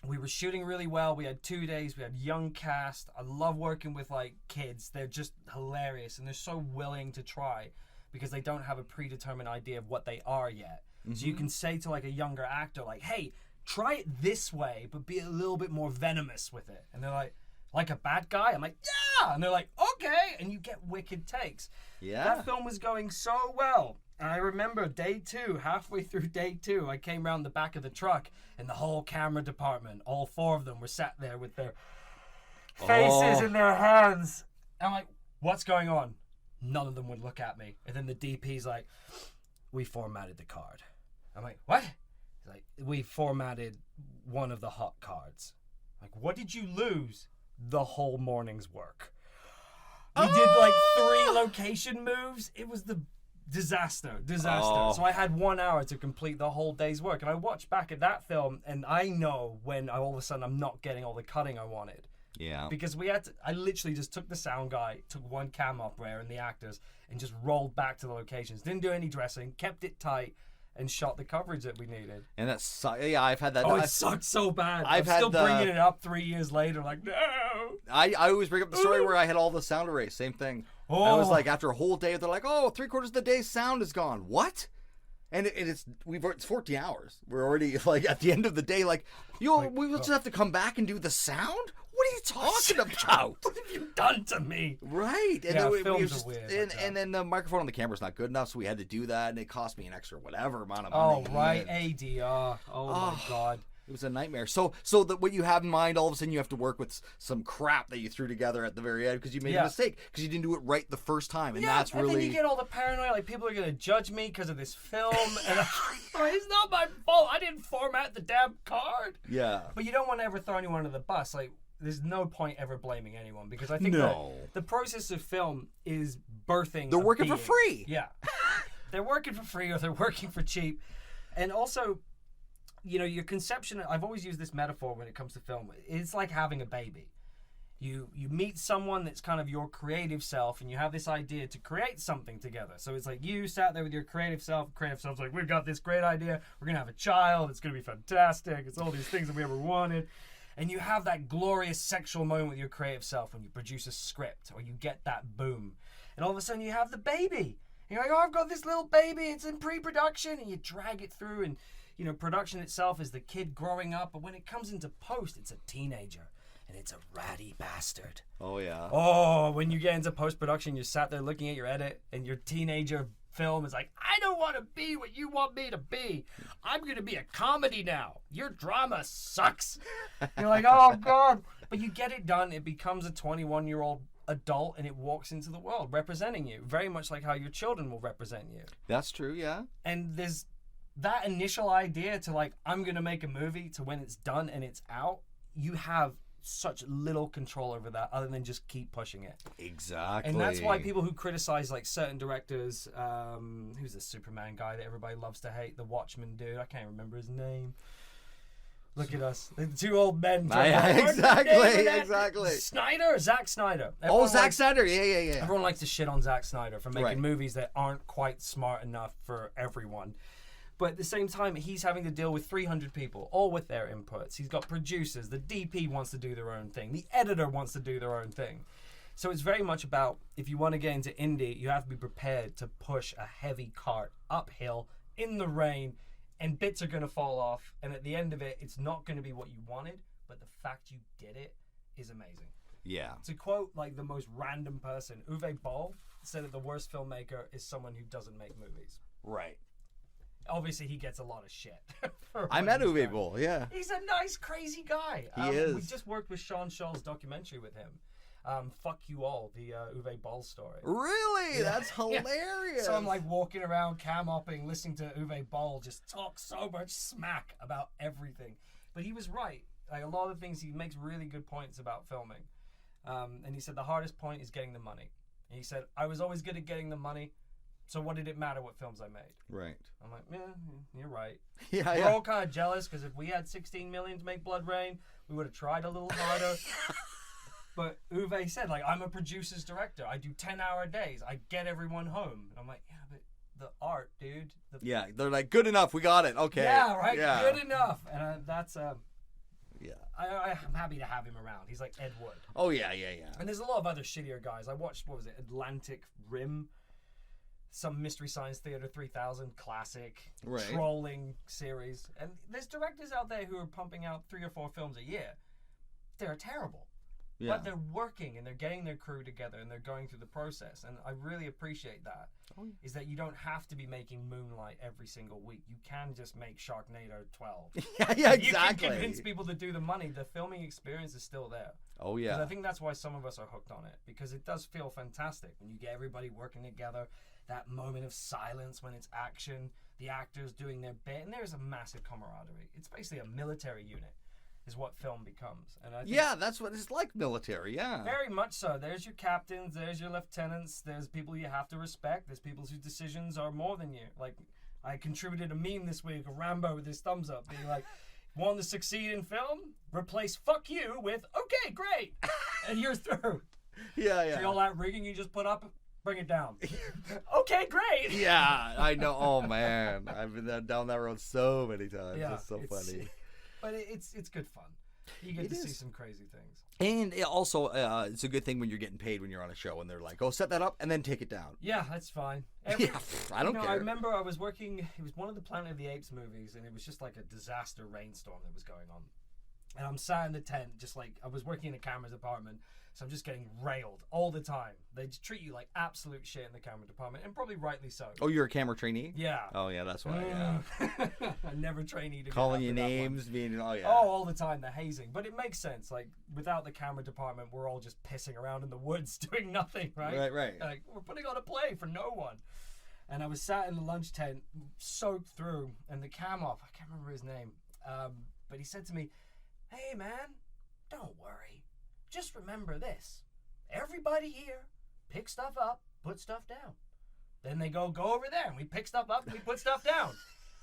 we were shooting really well. We had 2 days. We had young cast. I love working with like kids. They're just hilarious, and they're so willing to try because they don't have a predetermined idea of what they are yet. Mm-hmm. So you can say to like a younger actor, like, "Hey, try it this way, but be a little bit more venomous with it." And they're like a bad guy? I'm like, yeah! And they're like, okay! And you get wicked takes. Yeah. That film was going so well. And I remember day 2, halfway through day 2, I came around the back of the truck, and the whole camera department, all 4 of them were sat there with their faces in their hands. And I'm like, what's going on? None of them would look at me. And then the DP's like, we formatted the card. I'm like, what? He's like, we formatted one of the hot cards. Like, what did you lose? The whole morning's work. We did like 3 location moves. It was the disaster. So I had 1 hour to complete the whole day's work. And I watched back at that film, and I know when all of a sudden I'm not getting all the cutting I wanted. Yeah. Because I literally just took the sound guy, took one cam operator and the actors, and just rolled back to the locations. Didn't do any dressing, kept it tight, and shot the coverage that we needed. And that's, yeah, I've had that. Oh, it sucked so bad. I'm had still bringing it up 3 years later, like, no. I always bring up the story where I had all the sound erased. Same thing. Oh. I was like, after a whole day, they're like, oh, 3/4 of the day's sound is gone. What? And it's 14 hours. We're already like at the end of the day, like, we will just have to come back and do the sound? What are you talking about? What have you done to me? Right. And yeah, then films are weird. And then the microphone on the camera's not good enough, so we had to do that, and it cost me an extra whatever amount of money. Oh, right, ADR. Oh my God. It was a nightmare. So that what you have in mind, all of a sudden you have to work with some crap that you threw together at the very end because you made a mistake because you didn't do it right the first time, and that's really. And then you get all the paranoia, like people are gonna judge me because of this film, and it's not my fault. I didn't format the damn card. Yeah. But you don't want to ever throw anyone under the bus. Like, there's no point ever blaming anyone because I think the process of film is birthing. They're working for free. Yeah. They're working for free or they're working for cheap, and also. You know, your conception, I've always used this metaphor when it comes to film. It's like having a baby. You meet someone that's kind of your creative self, and you have this idea to create something together. So it's like you sat there with your creative self. Creative self's like, we've got this great idea. We're going to have a child. It's going to be fantastic. It's all these things that we ever wanted. And you have that glorious sexual moment with your creative self when you produce a script or you get that boom. And all of a sudden you have the baby. And you're like, oh, I've got this little baby. It's in pre-production. And you drag it through and... You know, production itself is the kid growing up, but when it comes into post, it's a teenager, and it's a ratty bastard. Oh, yeah. Oh, when you get into post-production, you're sat there looking at your edit, and your teenager film is like, I don't want to be what you want me to be. I'm going to be a comedy now. Your drama sucks. You're like, oh, God. But you get it done. It becomes a 21-year-old adult, and it walks into the world representing you, very much like how your children will represent you. That's true, yeah. And there's... that initial idea to like, I'm going to make a movie to when it's done and it's out, you have such little control over that other than just keep pushing it. Exactly. And that's why people who criticize like certain directors, who's the Superman guy that everybody loves to hate, the Watchmen dude, I can't remember his name. Look at us. The 2 old men. Exactly. Zack Snyder. Zack Snyder. Yeah. Everyone likes to shit on Zack Snyder for making movies that aren't quite smart enough for everyone. But at the same time, he's having to deal with 300 people, all with their inputs. He's got producers. The DP wants to do their own thing. The editor wants to do their own thing. So it's very much about, if you want to get into indie, you have to be prepared to push a heavy cart uphill in the rain, and bits are going to fall off. And at the end of it, it's not going to be what you wanted, but the fact you did it is amazing. Yeah. To quote like the most random person, Uwe Boll said that the worst filmmaker is someone who doesn't make movies. Right. Obviously, he gets a lot of shit. I met Uwe Boll, yeah. He's a nice, crazy guy. He is. We just worked with Sean Schall's documentary with him. Fuck You All, the Uwe Boll story. Really? Yeah. That's hilarious. So I'm like walking around cam-opping, listening to Uwe Boll just talk so much smack about everything. But he was right. Like a lot of things, he makes really good points about filming. And he said the hardest point is getting the money. And he said, I was always good at getting the money, so what did it matter what films I made? Right. I'm like, yeah, you're right. Yeah, We're all kind of jealous because if we had 16 million to make Blood Rain, we would have tried a little harder. But Uwe said, like, I'm a producer's director. I do 10-hour days. I get everyone home. And I'm like, yeah, but the art, dude. Yeah, they're like, good enough. We got it. Okay. Yeah, right? Yeah. Good enough. And that's... Yeah. I'm happy to have him around. He's like Ed Wood. Oh, yeah. And there's a lot of other shittier guys. I watched, what was it, Atlantic Rim? Some Mystery Science Theater 3000 classic trolling series. And there's directors out there who are pumping out 3 or 4 films a year. They're terrible. Yeah. But they're working and they're getting their crew together and they're going through the process. And I really appreciate that. Oh, yeah. Is that you don't have to be making Moonlight every single week. You can just make Sharknado 12. Yeah, exactly. You can convince people to do the money. The filming experience is still there. Oh, yeah. I think that's why some of us are hooked on it. Because it does feel fantastic when you get everybody working together. That moment of silence when it's action. The actors doing their bit. And there's a massive camaraderie. It's basically a military unit. Is what film becomes. And I think that's what it's like, military, yeah. Very much so. There's your captains, there's your lieutenants, there's people you have to respect, there's people whose decisions are more than you. Like, I contributed a meme this week of Rambo with his thumbs up, being like, want to succeed in film? Replace fuck you with, okay, great! And you're through. Yeah. See all that rigging you just put up? Bring it down. Okay, great! Yeah, I know. Oh, man. I've been down that road so many times. Yeah, it's so funny. But it's good fun. You get to see some crazy things. And it also, it's a good thing when you're getting paid when you're on a show and they're like, oh, set that up and then take it down. Yeah, that's fine. I don't care. I remember I was working, it was one of the Planet of the Apes movies, and it was just like a disaster rainstorm that was going on. And I'm sat in the tent, just like, I was working in a camera department, so I'm just getting railed all the time. They just treat you like absolute shit in the camera department, and probably rightly so. Oh, you're a camera trainee? Yeah. Oh, yeah, that's why, yeah. I never trainee to calling you names, being, oh, yeah. Oh, all the time, the hazing. But it makes sense. Like, without the camera department, we're all just pissing around in the woods doing nothing, right? Right. Like, we're putting on a play for no one. And I was sat in the lunch tent, soaked through, and the cam off, I can't remember his name, but he said to me, hey, man, don't worry. Just remember this. Everybody here picks stuff up, put stuff down. Then they go over there, and we pick stuff up, and we put stuff down.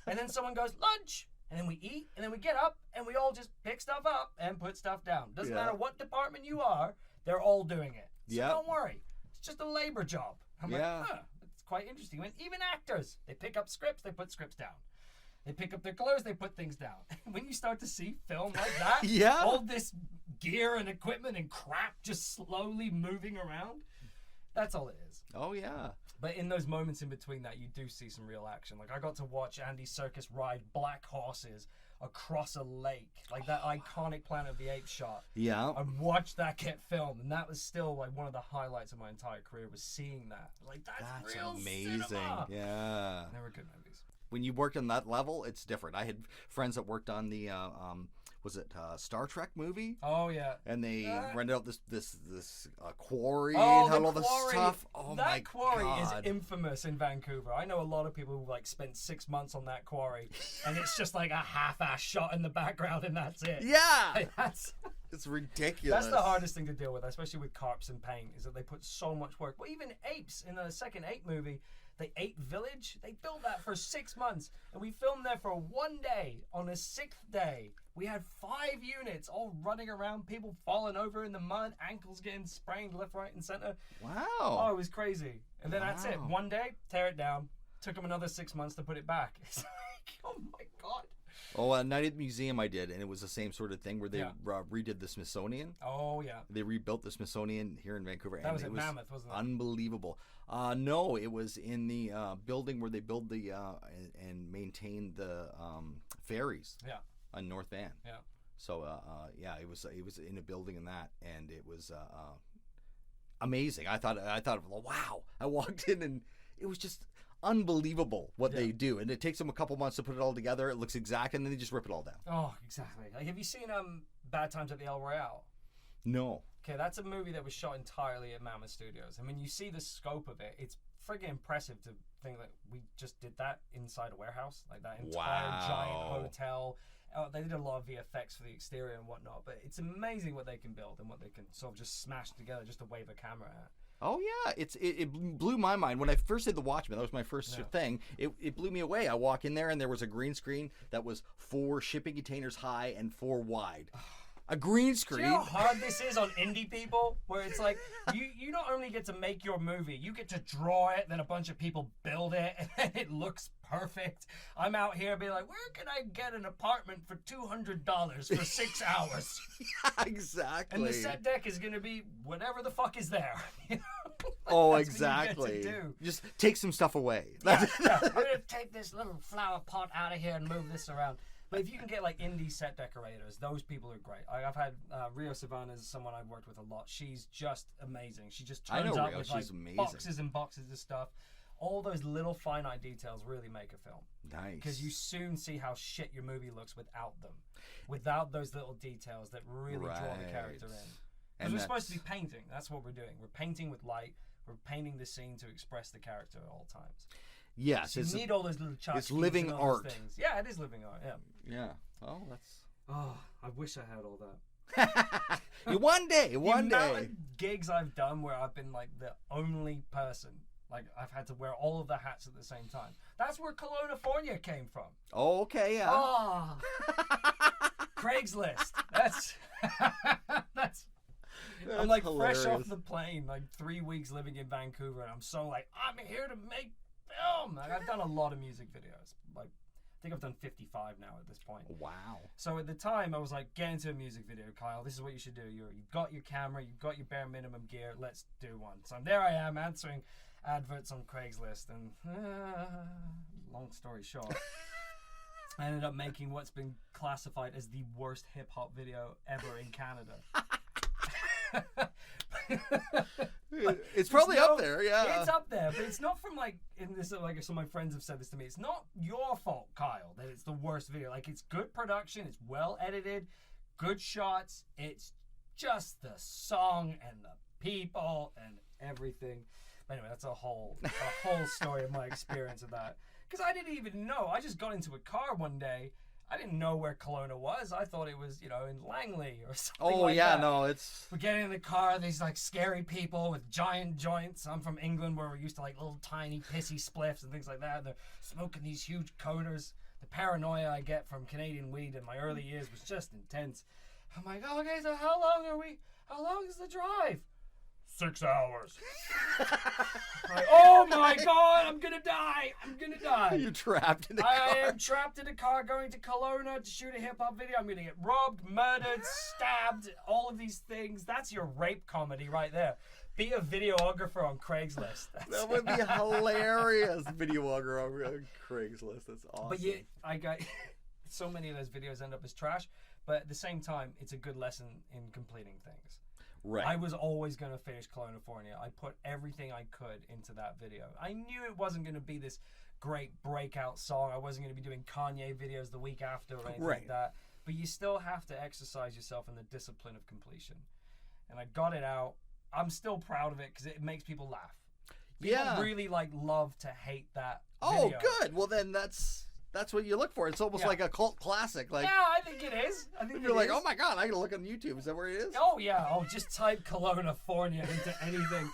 And then someone goes, lunch. And then we eat, and then we get up, and we all just pick stuff up and put stuff down. Doesn't matter what department you are, they're all doing it. So don't worry. It's just a labor job. I'm like, it's quite interesting. When even actors, they pick up scripts, they put scripts down. They pick up their clothes, they put things down. When you start to see film like that, all this gear and equipment and crap just slowly moving around, that's all it is. Oh, yeah. But in those moments in between that, you do see some real action. Like, I got to watch Andy Serkis ride black horses across a lake, like that iconic Planet of the Apes shot. Yeah. I watched that get filmed, and that was still like one of the highlights of my entire career was seeing that. Like, that's real amazing. Cinema. Yeah. They were good movies. When you worked on that level, it's different. I had friends that worked on the Star Trek movie? Oh yeah. And they rented out this quarry and had all this stuff. Oh that my quarry God. is infamous in Vancouver. I know a lot of people who like spent 6 months on that quarry, and it's just like a half-ass shot in the background, and that's it. Yeah. That's it's ridiculous. That's the hardest thing to deal with, especially with carps and paint, is that they put so much work. Well, even apes in the second Ape movie. The Ape Village, they built that for 6 months, and we filmed there for 1 day. On the 6th day, we had 5 units all running around, people falling over in the mud, ankles getting sprained left, right, and center. Wow. Oh, it was crazy. And then that's it. 1 day, tear it down. Took them another 6 months to put it back. It's like, oh my God. Oh, Night at the Museum I did, and it was the same sort of thing where they redid the Smithsonian. Oh, yeah. They rebuilt the Smithsonian here in Vancouver. That was at Mammoth, wasn't it? Unbelievable. No, it was in the building where they build the and maintain the ferries. Yeah. On North Van. Yeah. So it was in a building in that, and it was amazing. I thought, wow. I walked in and it was just unbelievable what they do, and it takes them a couple months to put it all together. It looks exact, and then they just rip it all down. Oh, exactly. Like, have you seen Bad Times at the El Royale? No. Okay, that's a movie that was shot entirely at Mammoth Studios. And when you see the scope of it, it's friggin' impressive to think that we just did that inside a warehouse. Like that entire giant hotel. They did a lot of VFX for the exterior and whatnot, but it's amazing what they can build and what they can sort of just smash together just to wave a camera at. Oh yeah, it blew my mind when I first did The Watchmen. That was my first thing. It blew me away. I walk in there and there was a green screen that was 4 shipping containers high and 4 wide. A green screen. Do you know how hard this is on indie people? Where it's like, you not only get to make your movie, you get to draw it, then a bunch of people build it, and it looks perfect. I'm out here being like, where can I get an apartment for $200 for 6 hours? Yeah, exactly. And the set deck is going to be whatever the fuck is there. Oh, That's exactly. what you get to do. Just take some stuff away. Yeah. I'm going to take this little flower pot out of here and move this around. But if you can get like indie set decorators, those people are great. I've had Rio Savannah is someone I've worked with a lot. She's just amazing. She just turns up with like boxes and boxes of stuff. All those little finite details really make a film. Nice. Because you soon see how shit your movie looks without them. Without those little details that really draw the character in. Because we're supposed to be painting. That's what we're doing. We're painting with light. We're painting the scene to express the character at all times. Yes, so you need all those little tchotchkes. It's living art. Things. Yeah, it is living art. Yeah. Yeah. Oh, that's. Oh, I wish I had all that. One day. The amount of gigs I've done where I've been like the only person. Like I've had to wear all of the hats at the same time. That's where Kelowna came from. Oh, okay, yeah. Oh, Craigslist. That's I'm like hilarious. Fresh off the plane, like 3 weeks living in Vancouver, and I'm so like, I'm here to make film. Like, I've done a lot of music videos. Like, I think I've done 55 now at this point. Wow. So at the time, I was like, get into a music video, Kyle. This is what you should do. You've got your camera, you've got your bare minimum gear. Let's do one. So there I am answering adverts on Craigslist, and long story short, I ended up making what's been classified as the worst hip hop video ever in Canada. It's probably up there, yeah. It's up there, but it's not from like in this. Like some of my friends have said this to me. It's not your fault, Kyle, that it's the worst video. Like it's good production, it's well edited, good shots. It's just the song and the people and everything. But anyway, that's a whole story of my experience of that. Because I didn't even know. I just got into a car one day. I didn't know where Kelowna was. I thought it was, in Langley or something like that. No, it's... We're getting in the car, these, like, scary people with giant joints. I'm from England where we're used to, like, little tiny pissy spliffs and things like that. And they're smoking these huge coders. The paranoia I get from Canadian weed in my early years was just intense. I'm like, oh, okay, so how long is the drive? 6 hours. Like, oh my God, I'm gonna die. You're trapped in a car. I am trapped in a car going to Kelowna to shoot a hip hop video. I'm gonna get robbed, murdered, stabbed, all of these things. That's your rape comedy right there. Be a videographer on Craigslist. That would be hilarious. Videographer on Craigslist. That's awesome. But yeah, I got so many of those videos end up as trash. But at the same time, it's a good lesson in completing things. Right. I was always going to finish Kelowna. I put everything I could into that video. I knew it wasn't going to be this great breakout song. I wasn't going to be doing Kanye videos the week after or anything like that. But you still have to exercise yourself in the discipline of completion. And I got it out. I'm still proud of it because it makes people laugh. People really love to hate that video. Oh, good. Well, then that's what you look for. It's almost like a cult classic. Like, yeah, I think it is. You're like, oh my God, I gotta look on YouTube. Is that where it is? Oh yeah. Oh, just type Kelowna into anything,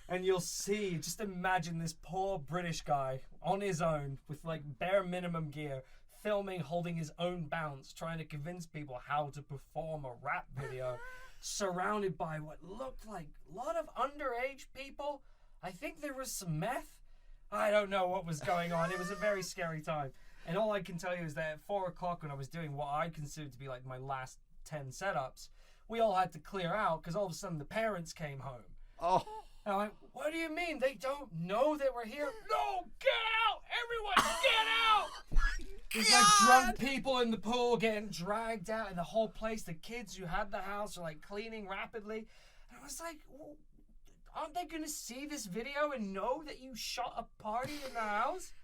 and you'll see. Just imagine this poor British guy on his own with like bare minimum gear, filming, holding his own bounce, trying to convince people how to perform a rap video, surrounded by what looked like a lot of underage people. I think there was some meth. I don't know what was going on. It was a very scary time. And all I can tell you is that at 4 o'clock when I was doing what I considered to be like my last 10 setups, we all had to clear out because all of a sudden the parents came home. Oh. And I'm like, what do you mean? They don't know that we're here? No, get out! Everyone, get out! There's like drunk people in the pool getting dragged out, and the whole place, the kids who had the house are like cleaning rapidly. And I was like, well, aren't they going to see this video and know that you shot a party in the house?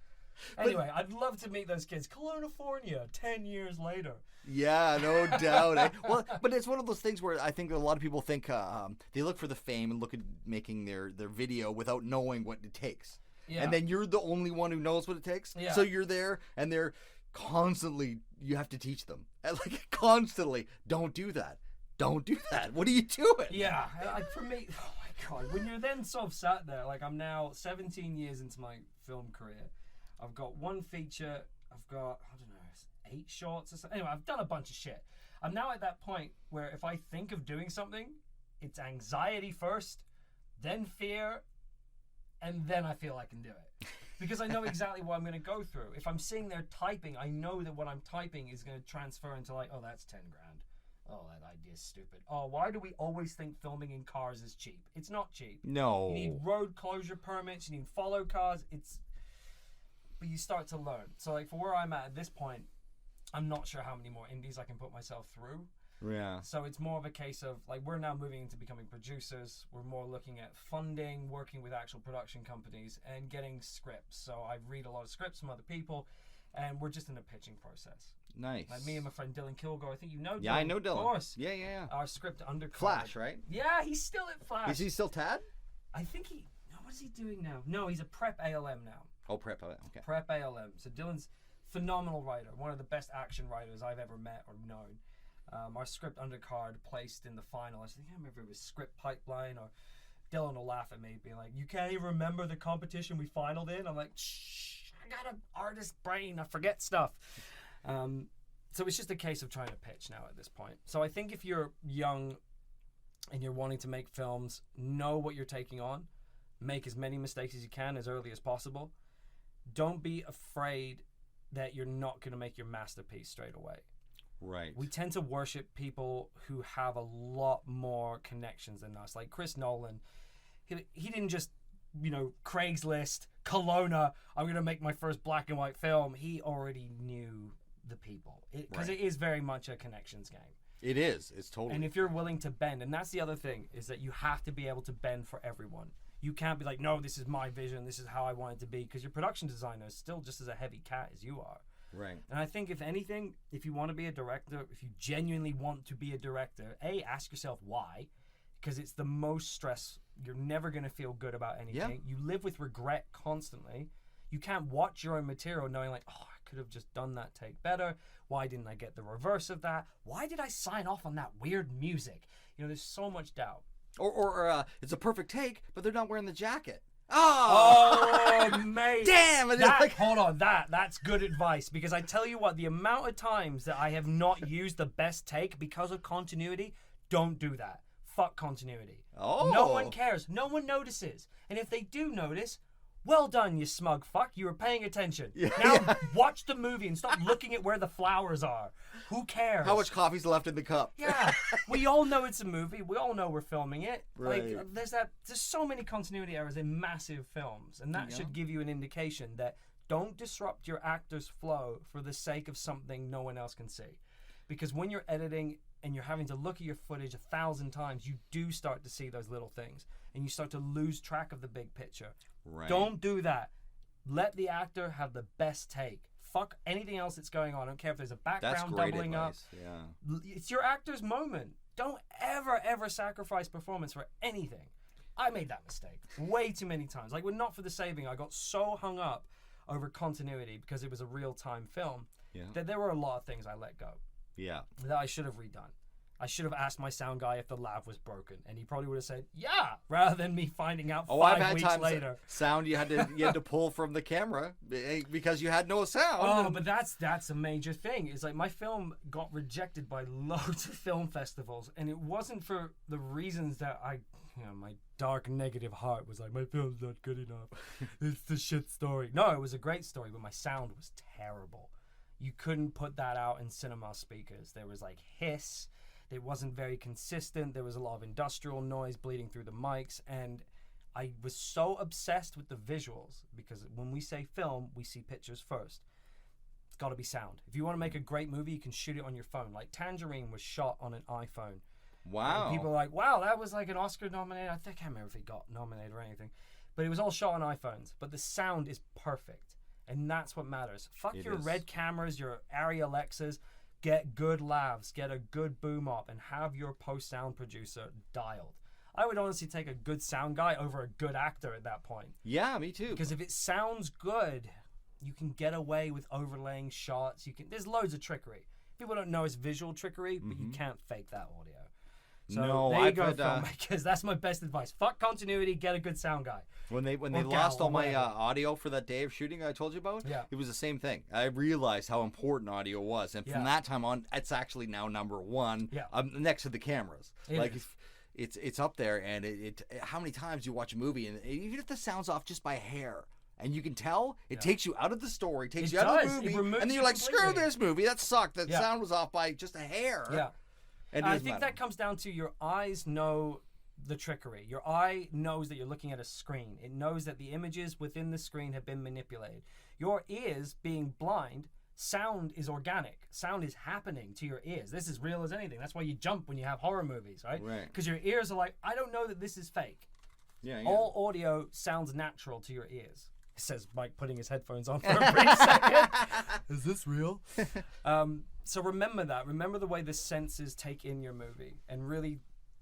Anyway, I'd love to meet those kids. California, 10 years later. Yeah, no doubt. Well, but it's one of those things where I think a lot of people think they look for the fame and look at making their video without knowing what it takes. Yeah. And then you're the only one who knows what it takes. Yeah. So you're there, and they're constantly, you have to teach them. And like constantly, don't do that. Don't do that. What are you doing? Yeah, like for me, oh my God, when you're then sort of sat there, like I'm now 17 years into my film career. I've got one feature, I've got, I don't know, 8 shorts or something. Anyway, I've done a bunch of shit. I'm now at that point where if I think of doing something, it's anxiety first, then fear, and then I feel I can do it. Because I know exactly what I'm going to go through. If I'm sitting there typing, I know that what I'm typing is going to transfer into like, oh, that's 10 grand. Oh, that idea's stupid. Oh, why do we always think filming in cars is cheap? It's not cheap. No. You need road closure permits, you need follow cars. But you start to learn. So like for where I'm at this point, I'm not sure how many more indies I can put myself through. Yeah. So it's more of a case of like we're now moving into becoming producers. We're more looking at funding, working with actual production companies, and getting scripts. So I read a lot of scripts from other people, and we're just in a pitching process. Nice. Like me and my friend Dylan Kilgore, I think you know Dylan. Yeah, I know Dylan. Of course. Yeah. Our script undercover. Flash, right? Yeah, he's still at Flash. Is he still Tad? I think no, what is he doing now? No, he's a prep ALM now. Oh, prep. Okay. Prep ALM. So Dylan's phenomenal writer, one of the best action writers I've ever met or known. Our script undercard placed in the final. I think I remember it was Script Pipeline, or Dylan will laugh at me being like, "You can't even remember the competition we finaled in." I'm like, "Shh, I got an artist brain. I forget stuff." So it's just a case of trying to pitch now at this point. So I think if you're young and you're wanting to make films, know what you're taking on. Make as many mistakes as you can as early as possible. Don't be afraid that you're not going to make your masterpiece straight away. Right. We tend to worship people who have a lot more connections than us. Like Chris Nolan, he didn't just, Craigslist, Kelowna, I'm going to make my first black and white film. He already knew the people. Because it is very much a connections game. It is. It's totally. And if you're willing to bend, and that's the other thing, is that you have to be able to bend for everyone. You can't be like, no, this is my vision, this is how I want it to be, because your production designer is still just as a heavy cat as you are. Right. And I think if anything, if you want to be a director, if you genuinely want to be a director, ask yourself why, because it's the most stress. You're never going to feel good about anything. You live with regret constantly. You can't watch your own material knowing like, oh, I could have just done that take better. Why didn't I get the reverse of that? Why did I sign off on that weird music? There's so much doubt. Or it's a perfect take, but they're not wearing the jacket. Oh, mate. Damn. Hold on. That's good advice, because I tell you what, the amount of times that I have not used the best take because of continuity, don't do that. Fuck continuity. Oh. No one cares. No one notices. And if they do notice, well done, you smug fuck. You were paying attention. Now watch the movie and stop looking at where the flowers are. Who cares? How much coffee's left in the cup? Yeah. We all know it's a movie. We all know we're filming it. Right. Like there's so many continuity errors in massive films, and that should give you an indication that don't disrupt your actor's flow for the sake of something no one else can see. Because when you're editing and you're having to look at your footage 1,000 times, you do start to see those little things, and you start to lose track of the big picture. Right. Don't do that. Let the actor have the best take. Fuck anything else that's going on. I don't care if there's a background doubling up. Yeah. It's your actor's moment. Don't ever sacrifice performance for anything. I made that mistake way too many times. Like with Not for the Saving, I got so hung up over continuity because it was a real-time film that there were a lot of things I let go. Yeah. That I should have redone. I should have asked my sound guy if the lav was broken, and he probably would have said, yeah, rather than me finding out 5 weeks later. Sound you had to pull from the camera because you had no sound. Oh, but that's a major thing. It's like my film got rejected by loads of film festivals, and it wasn't for the reasons that my dark negative heart was like, my film's not good enough. It's a shit story. No, it was a great story, but my sound was terrible. You couldn't put that out in cinema speakers. There was like hiss. It wasn't very consistent. There was a lot of industrial noise bleeding through the mics, and I was so obsessed with the visuals, because when we say film, we see pictures first. It's got to be sound. If you want to make a great movie, you can shoot it on your phone. Like Tangerine was shot on an iPhone. Wow. And people are like, wow, that was like an Oscar nominated. I can't remember if it got nominated or anything, but it was all shot on iPhones. But the sound is perfect. And that's what matters. Fuck your red cameras, your Arri Alexas. Get good lavs, get a good boom op, and have your post-sound producer dialed. I would honestly take a good sound guy over a good actor at that point. Yeah, me too. Because if it sounds good, you can get away with overlaying shots. There's loads of trickery. People don't know it's visual trickery, but you can't fake that audio. So there you go, filmmakers. That's my best advice. Fuck continuity, get a good sound guy. When they lost all my audio for that day of shooting I told you about, it was the same thing. I realized how important audio was, and from that time on, it's actually now number one next to the cameras. It's up there, and it how many times you watch a movie, and even if the sound's off just by a hair, and you can tell, it takes you out of the story, takes you out of the movie, and then you're like, screw this movie, that sucked. That sound was off by just a hair. Yeah. And I think that comes down to your eyes know the trickery. Your eye knows that you're looking at a screen. It knows that the images within the screen have been manipulated. Your ears, being blind, sound is organic. Sound is happening to your ears. This is real as anything. That's why you jump when you have horror movies, right? Because your ears are like, I don't know that this is fake. Yeah. All audio sounds natural to your ears. Says Mike putting his headphones on for a brief second. Is this real? So remember that. Remember the way the senses take in your movie, and really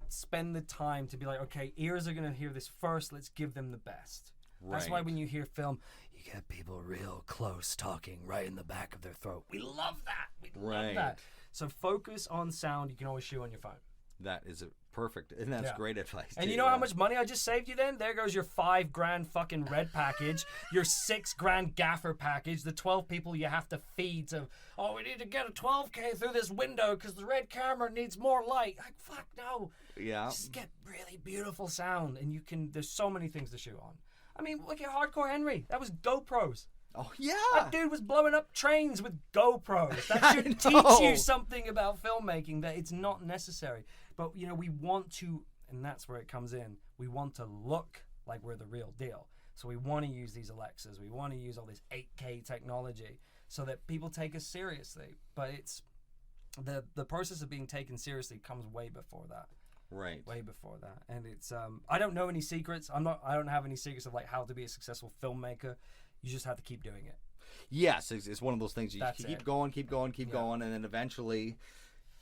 spend the time to be like, okay, ears are going to hear this first. Let's give them the best. Right. That's why when you hear film, you get people real close talking right in the back of their throat. We love that. We love that. So focus on sound. You can always shoot on your phone. That is perfect, and that's great advice. And you know how much money I just saved you then? There goes your $5,000 fucking red package, your $6,000 gaffer package, the 12 people you have to feed to, we need to get a 12K through this window because the red camera needs more light. Like, fuck no. Yeah. Just get really beautiful sound, and there's so many things to shoot on. I mean, look at Hardcore Henry. That was GoPros. Oh, yeah. That dude was blowing up trains with GoPros. That should teach you something about filmmaking, that it's not necessary. But, we want to, and that's where it comes in, we want to look like we're the real deal. So we want to use these Alexas. We want to use all this 8K technology so that people take us seriously. But it's the process of being taken seriously comes way before that. Right. Way before that. And it's, I don't know any secrets. I don't have any secrets of like how to be a successful filmmaker. You just have to keep doing it. Yes, it's one of those things. You keep going, and then eventually,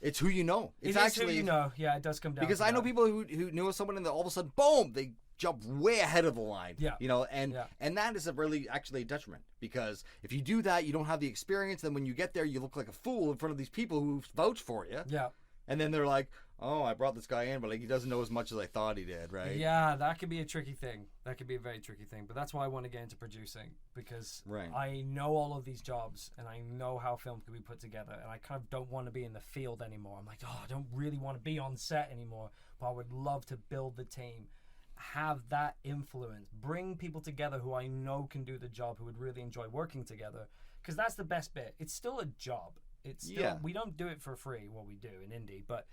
it's who you know. It's actually who you know. Yeah, it does come down. Because I know people who knew someone, and all of a sudden, boom, they jump way ahead of the line. Yeah. And that is actually a detriment, because if you do that, you don't have the experience. Then when you get there, you look like a fool in front of these people who vouch for you. Yeah. And then they're like, oh, I brought this guy in, but he doesn't know as much as I thought he did, right? Yeah, that could be a tricky thing. That could be a very tricky thing. But that's why I want to get into producing, because I know all of these jobs, and I know how film can be put together, and I kind of don't want to be in the field anymore. I'm like, I don't really want to be on set anymore, but I would love to build the team, have that influence, bring people together who I know can do the job, who would really enjoy working together, because that's the best bit. It's still a job. It's still, we don't do it for free. Well, we do in indie, but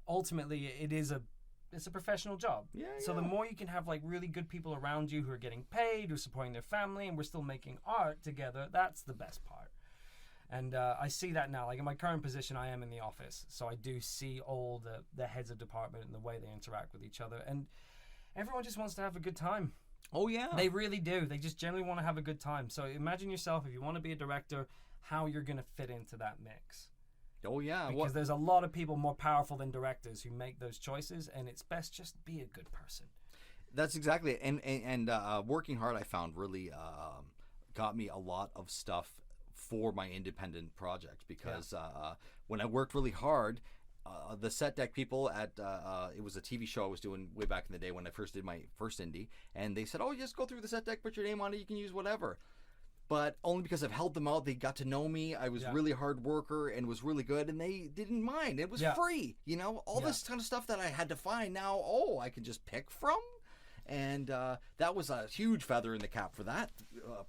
ultimately it's a professional job. So the more you can have like really good people around you who are getting paid, who are supporting their family, and we're still making art together, that's the best part. And I see that now. Like in my current position, I am in the office, so I do see all the heads of department and the way they interact with each other, and everyone just wants to have a good time. Oh yeah, they really do. They just generally want to have a good time. So imagine yourself, if you want to be a director, how you're going to fit into that mix. Oh yeah, because there's a lot of people more powerful than directors who make those choices, and it's best just be a good person. That's exactly it. And working hard, I found really got me a lot of stuff for my independent project, because when I worked really hard, the set deck people at it was a TV show I was doing way back in the day when I first did my first indie, and they said, just go through the set deck, put your name on it, you can use whatever. But only because I've helped them out, they got to know me. I was really hard worker and was really good, and they didn't mind. It was free, all this kind of stuff that I had to find now. I can just pick from, and that was a huge feather in the cap for that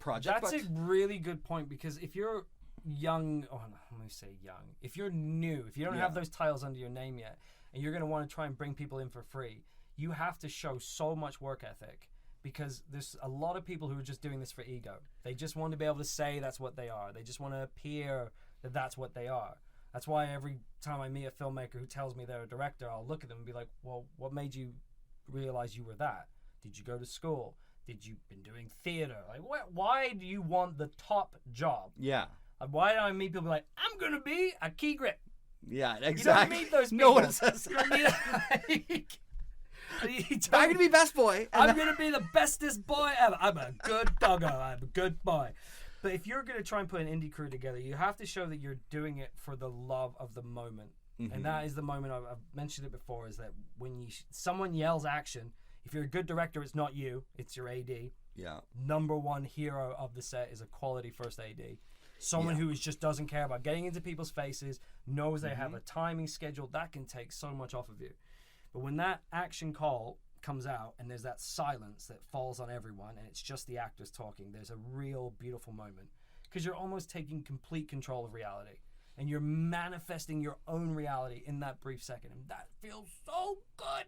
project. That's a really good point, because if you're young, let me say young. If you're new, if you don't have those titles under your name yet, and you're going to want to try and bring people in for free, you have to show so much work ethic. Because there's a lot of people who are just doing this for ego. They just want to be able to say that's what they are. They just want to appear that that's what they are. That's why every time I meet a filmmaker who tells me they're a director, I'll look at them and be like, well, what made you realize you were that? Did you go to school? Did you been doing theater? Like, why do you want the top job? Yeah. Why do I meet people like, I'm going to be a key grip? Yeah, exactly. You don't meet those people. No one says You don't meet, I'm going to be best boy. I'm going to be the bestest boy ever. I'm a good doggo. I'm a good boy. But if you're going to try and put an indie crew together, you have to show that you're doing it for the love of the moment. Mm-hmm. And that is the moment, I've mentioned it before, is that when someone yells action, if you're a good director, it's not you, it's your AD. Yeah. Number one hero of the set is a quality first AD. Someone who just doesn't care about getting into people's faces, knows they have a timing schedule. That can take so much off of you. But when that action call comes out and there's that silence that falls on everyone and it's just the actors talking, there's a real beautiful moment. Because you're almost taking complete control of reality. And you're manifesting your own reality in that brief second. And that feels so good.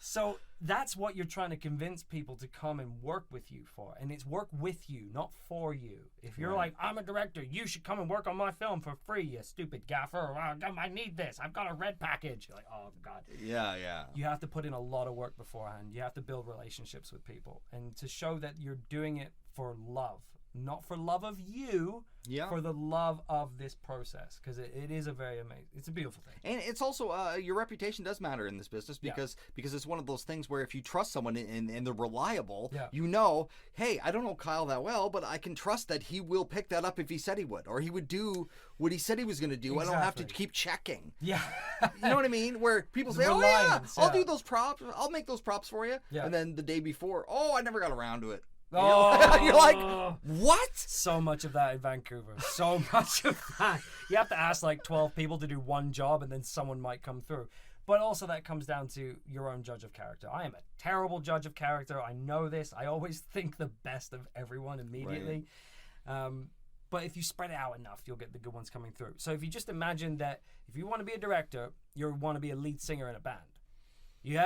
So that's what you're trying to convince people to come and work with you for. And it's work with you, not for you. If you're like, I'm a director, you should come and work on my film for free, you stupid gaffer. I need this. I've got a red package. You're like, oh, God. Yeah. You have to put in a lot of work beforehand. You have to build relationships with people. And to show that you're doing it for love. Not for love of you, for the love of this process, because it is a very amazing, it's a beautiful thing. And it's also, your reputation does matter in this business because it's one of those things where if you trust someone and they're reliable, you know, hey, I don't know Kyle that well, but I can trust that he will pick that up if he said he would, or he would do what he said he was going to do. Exactly. I don't have to keep checking. Yeah. You know what I mean? Where people say, I'll do those props, I'll make those props for you. Yeah. And then the day before, I never got around to it. You're like, what? So much of that in Vancouver. So much of that. You have to ask like 12 people to do one job and then someone might come through. But also that comes down to your own judge of character. I am a terrible judge of character. I know this. I always think the best of everyone immediately. Right. But if you spread it out enough, you'll get the good ones coming through. So if you just imagine that if you want to be a director, you want to be a lead singer in a band. You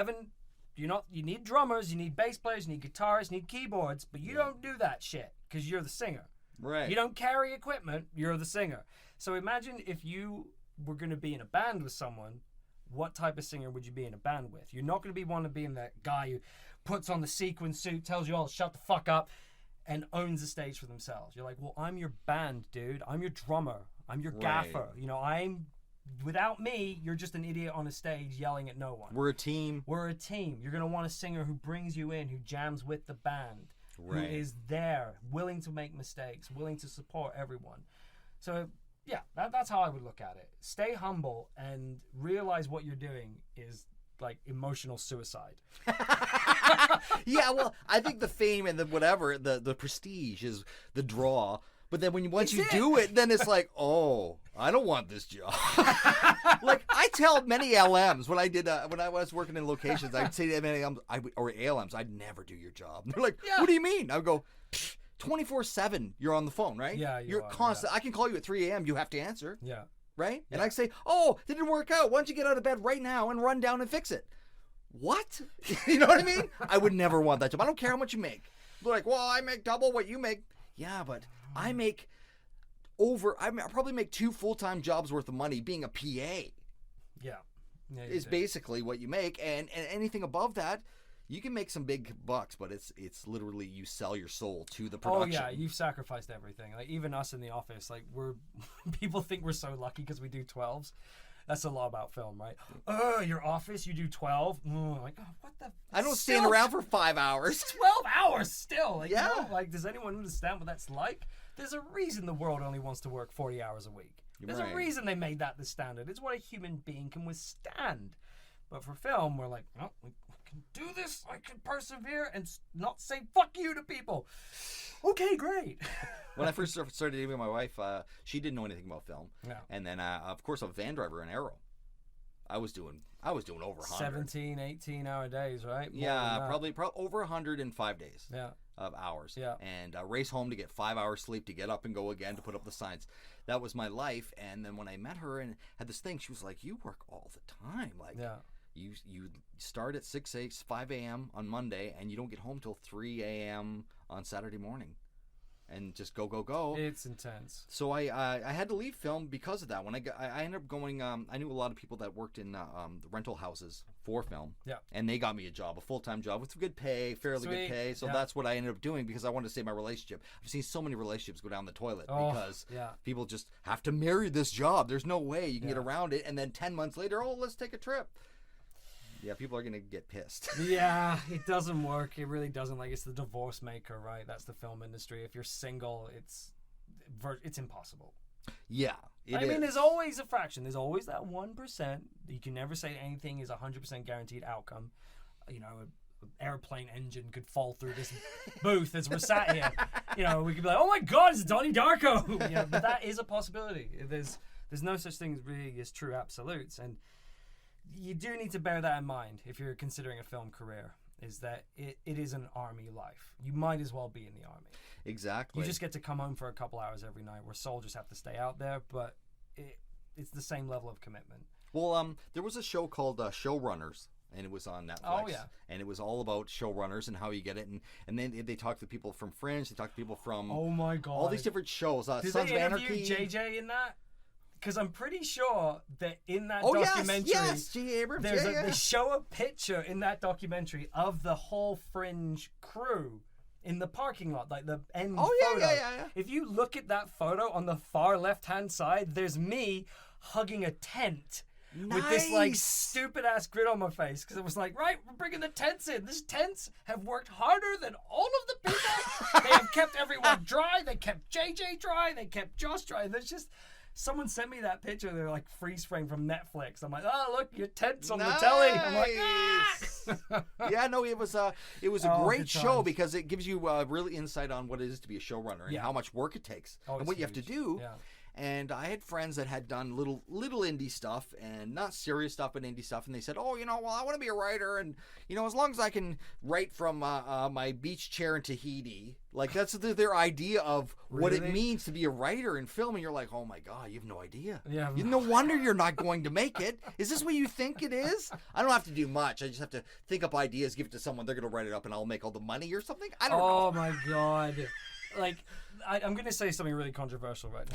need drummers, you need bass players, you need guitarists, you need keyboards, but you don't do that shit because you're the singer. Right. You don't carry equipment, you're the singer. So imagine if you were going to be in a band with someone, what type of singer would you be in a band with? You're not going to want to be in that guy who puts on the sequin suit, tells you all to shut the fuck up, and owns the stage for themselves. You're like, well, I'm your band, dude. I'm your drummer. I'm your gaffer. You know, without me, you're just an idiot on a stage yelling at no one. We're a team. You're going to want a singer who brings you in, who jams with the band, who is there, willing to make mistakes, willing to support everyone. So, yeah, that's how I would look at it. Stay humble and realize what you're doing is like emotional suicide. Yeah, well, I think the fame and the whatever, the prestige is the draw. But then once you do it, then it's like, oh, I don't want this job. Like I tell many LMs when I was working in locations, I'd say to many LMs or ALMs, I'd never do your job. And they're like, what do you mean? I would go, 24/7, you're on the phone, right? Yeah, you're constant. Yeah. I can call you at 3 a.m. You have to answer. Yeah. Right? Yeah. And I say, oh, it didn't work out. Why don't you get out of bed right now and run down and fix it? What? You know what I mean? I would never want that job. I don't care how much you make. They're like, well, I make double what you make. Yeah, but I probably make 2 full-time jobs worth of money being a PA. Yeah. Is basically what you make. And anything above that, you can make some big bucks, but it's literally you sell your soul to the production. Oh yeah, you've sacrificed everything. Like even us in the office, like people think we're so lucky because we do 12s. That's a lot about film, right? Oh, your office, you do 12? Like, oh, what the? I don't stand around for 5 hours. 12 hours still. Like, yeah. You know, like, does anyone understand what that's like? There's a reason the world only wants to work 40 hours a week. There's a reason they made that the standard. It's what a human being can withstand. But for film, we're like, no, we can do this. I can persevere and not say fuck you to people. Okay, great. When I first started dating with my wife, she didn't know anything about film. Yeah. And then, of course, a van driver in Arrow. I was doing over 100. 17, 18-hour days, right? Yeah, probably over 100 in 5 days. Yeah. Of hours. Yeah. And race home to get 5 hours sleep to get up and go again to put up the signs. That was my life. And then when I met her and had this thing, she was like, "You work all the time, like." Yeah. You start at 5 a.m. on Monday and you don't get home till 3 a.m. on Saturday morning. and just go. It's intense. So I had to leave film because of that. When I ended up going, I knew a lot of people that worked in the rental houses for film. Yeah. And they got me a full-time job with good pay, fairly Sweet. good pay. So that's what I ended up doing because I wanted to save my relationship. I've seen so many relationships go down the toilet because people just have to marry this job. There's no way you can get around it. And then 10 months later, let's take a trip. Yeah, people are going to get pissed. Yeah, it doesn't work. It really doesn't. Like, it's the divorce maker, right? That's the film industry. If you're single, it's impossible. Yeah, I mean, there's always a fraction. There's always that 1%. You can never say anything is 100% guaranteed outcome. You know, an airplane engine could fall through this booth as we're sat here. You know, we could be like, oh my God, it's Donnie Darko. You know, but that is a possibility. There's no such thing as really as true absolutes. And you do need to bear that in mind if you're considering a film career, is that it is an army life. You might as well be in the army. Exactly. You just get to come home for a couple hours every night where soldiers have to stay out there, but it's the same level of commitment. Well, there was a show called Showrunners, and it was on Netflix. Oh, yeah. And it was all about showrunners and how you get it. And then they talked to people from Fringe, they talked to people from oh my God, all these different shows. Did Sons they of interview Anarchy. JJ in that? Because I'm pretty sure that in that documentary, yes, G. Abrams, they show a picture in that documentary of the whole Fringe crew in the parking lot, like the end photo. Yeah. If you look at that photo on the far left-hand side, there's me hugging a tent. Nice. With this like stupid ass grin on my face, because it was like, right, we're bringing the tents in. These tents have worked harder than all of the people. They have kept everyone dry. They kept JJ dry. They kept Josh dry. And there's just someone sent me that picture. They're like freeze frame from Netflix. I'm like, oh look, your tents on the telly. I'm like, ah! Yeah, no, it was a great show because it gives you really insight on what it is to be a showrunner and how much work it takes and what you have to do. Yeah. And I had friends that had done little indie stuff and not serious stuff, but indie stuff. And they said, oh, well, I want to be a writer. And, as long as I can write from my beach chair in Tahiti, like that's their idea of what it means to be a writer in film. And you're like, oh my God, you have no idea. Yeah. No wonder you're not going to make it. Is this what you think it is? I don't have to do much. I just have to think up ideas, give it to someone. They're going to write it up and I'll make all the money or something. I don't know. Oh my God. Like, I'm going to say something really controversial right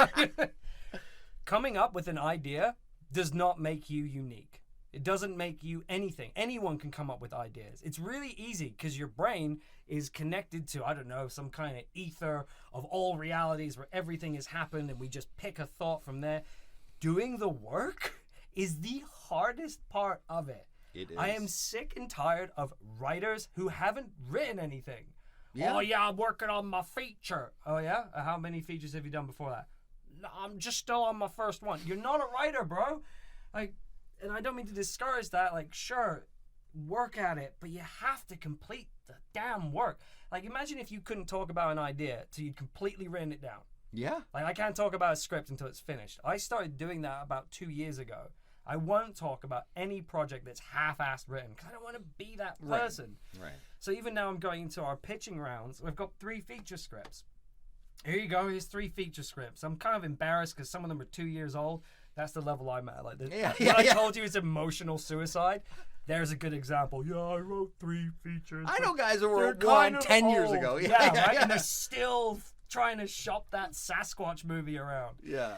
now. Coming up with an idea does not make you unique. It doesn't make you anything. Anyone can come up with ideas. It's really easy because your brain is connected to, I don't know, some kind of ether of all realities where everything has happened and we just pick a thought from there. Doing the work is the hardest part of it. It is. I am sick and tired of writers who haven't written anything. Yeah. Oh, yeah, I'm working on my feature. Oh, yeah? How many features have you done before that? No, I'm just still on my first one. You're not a writer, bro. Like, and I don't mean to discourage that. Like, sure, work at it, but you have to complete the damn work. Like, imagine if you couldn't talk about an idea till you'd completely written it down. Yeah. Like, I can't talk about a script until it's finished. I started doing that about 2 years ago. I won't talk about any project that's half-assed written because I don't want to be that person. Right. So even now I'm going into our pitching rounds. We've got 3 feature scripts. Here you go. Here's 3 feature scripts. I'm kind of embarrassed because some of them are 2 years old. That's the level I'm at. Like, I told you it's emotional suicide. There's a good example. Yeah, I wrote 3 features. I know guys who wrote one 10 years ago. Yeah, right? And they're still trying to shop that Sasquatch movie around. Yeah.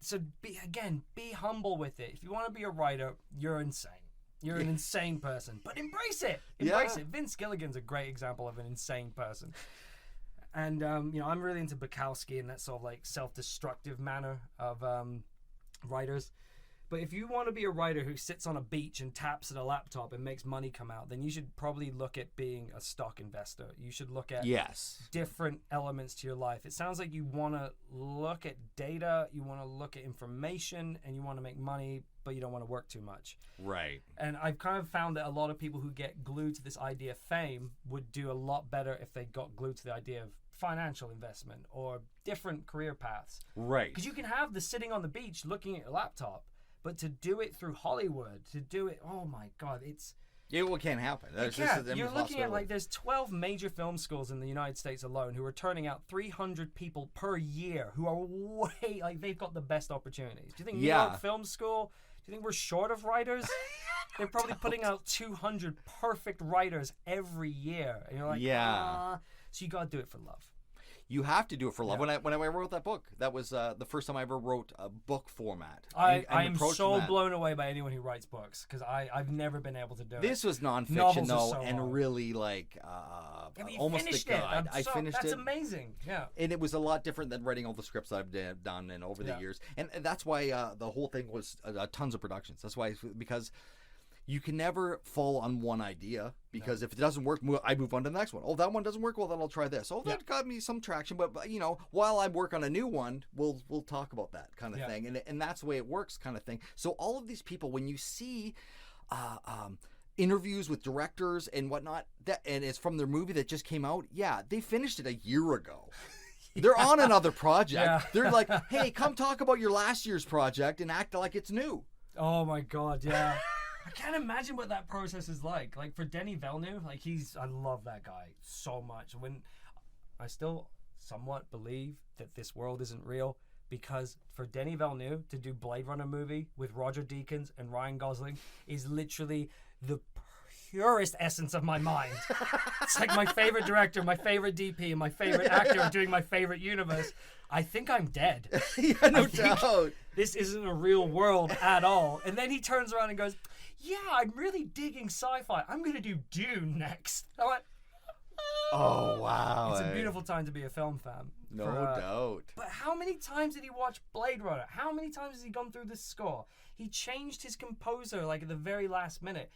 So be humble with it. If you want to be a writer, you're insane. You're an insane person, but embrace it. Embrace it. Vince Gilligan's a great example of an insane person. And I'm really into Bukowski and that sort of like self-destructive manner of writers. But if you want to be a writer who sits on a beach and taps at a laptop and makes money come out, then you should probably look at being a stock investor. You should look at different elements to your life. It sounds like you want to look at data, you want to look at information, and you want to make money, but you don't want to work too much. Right. And I've kind of found that a lot of people who get glued to this idea of fame would do a lot better if they got glued to the idea of financial investment or different career paths. Right. Because you can have the sitting on the beach looking at your laptop, but to do it through Hollywood, to do it, oh my God, it's... It can't happen. You're looking at like there's 12 major film schools in the United States alone who are turning out 300 people per year who are way, like they've got the best opportunities. Do you think New York Film School, do you think we're short of writers? They're probably putting out 200 perfect writers every year. And you're like, So you got to do it for love. You have to do it for love. Yeah. When I wrote that book, that was the first time I ever wrote a book format. I am so blown away by anyone who writes books because I've never been able to do it. This was nonfiction Novels though, so and hard. really like almost finished a guide. I finished it. That's amazing. Yeah. And it was a lot different than writing all the scripts I've done and over the years. And that's why the whole thing was tons of productions. That's why, because you can never fall on one idea, because if it doesn't work, I move on to the next one. Oh, that one doesn't work. Well, then I'll try this. Oh, that got me some traction. But while I work on a new one, we'll talk about that kind of thing. And that's the way it works, kind of thing. So all of these people, when you see interviews with directors and whatnot, and it's from their movie that just came out, they finished it a year ago. They're on another project. Yeah. They're like, hey, come talk about your last year's project and act like it's new. Oh my God, yeah. I can't imagine what that process is like. Like for Denis Villeneuve, I love that guy so much. When I still somewhat believe that this world isn't real, because for Denis Villeneuve to do Blade Runner movie with Roger Deakins and Ryan Gosling is literally the purest essence of my mind. It's like my favorite director, my favorite DP, and my favorite actor doing my favorite universe. I think I'm dead. Yeah, no doubt. This isn't a real world at all. And then he turns around and goes, yeah, I'm really digging sci-fi. I'm going to do Dune next. I went, oh, wow. It's a beautiful time to be a film fan. No doubt. But how many times did he watch Blade Runner? How many times has he gone through this score? He changed his composer like at the very last minute.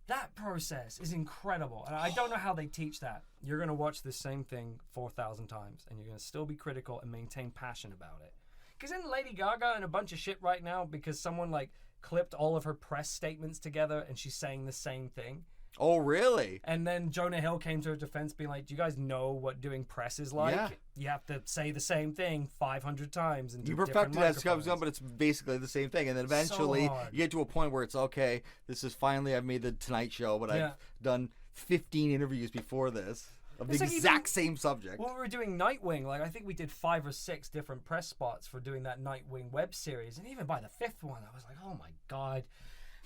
That process is incredible. And I don't know how they teach that. You're going to watch the same thing 4,000 times and you're going to still be critical and maintain passion about it. Because isn't Lady Gaga in a bunch of shit right now because someone clipped all of her press statements together and she's saying the same thing? Oh, really? And then Jonah Hill came to her defense being like, do you guys know what doing press is like? Yeah. You have to say the same thing 500 times. And You perfected that as comes on, but it's basically the same thing. And then eventually you get to a point where it's, okay, this is finally, I've made the Tonight Show, but I've done 15 interviews before this of the exact same subject. When we were doing Nightwing, I think we did 5 or 6 different press spots for doing that Nightwing web series. And even by the 5th one, I was like, oh my God.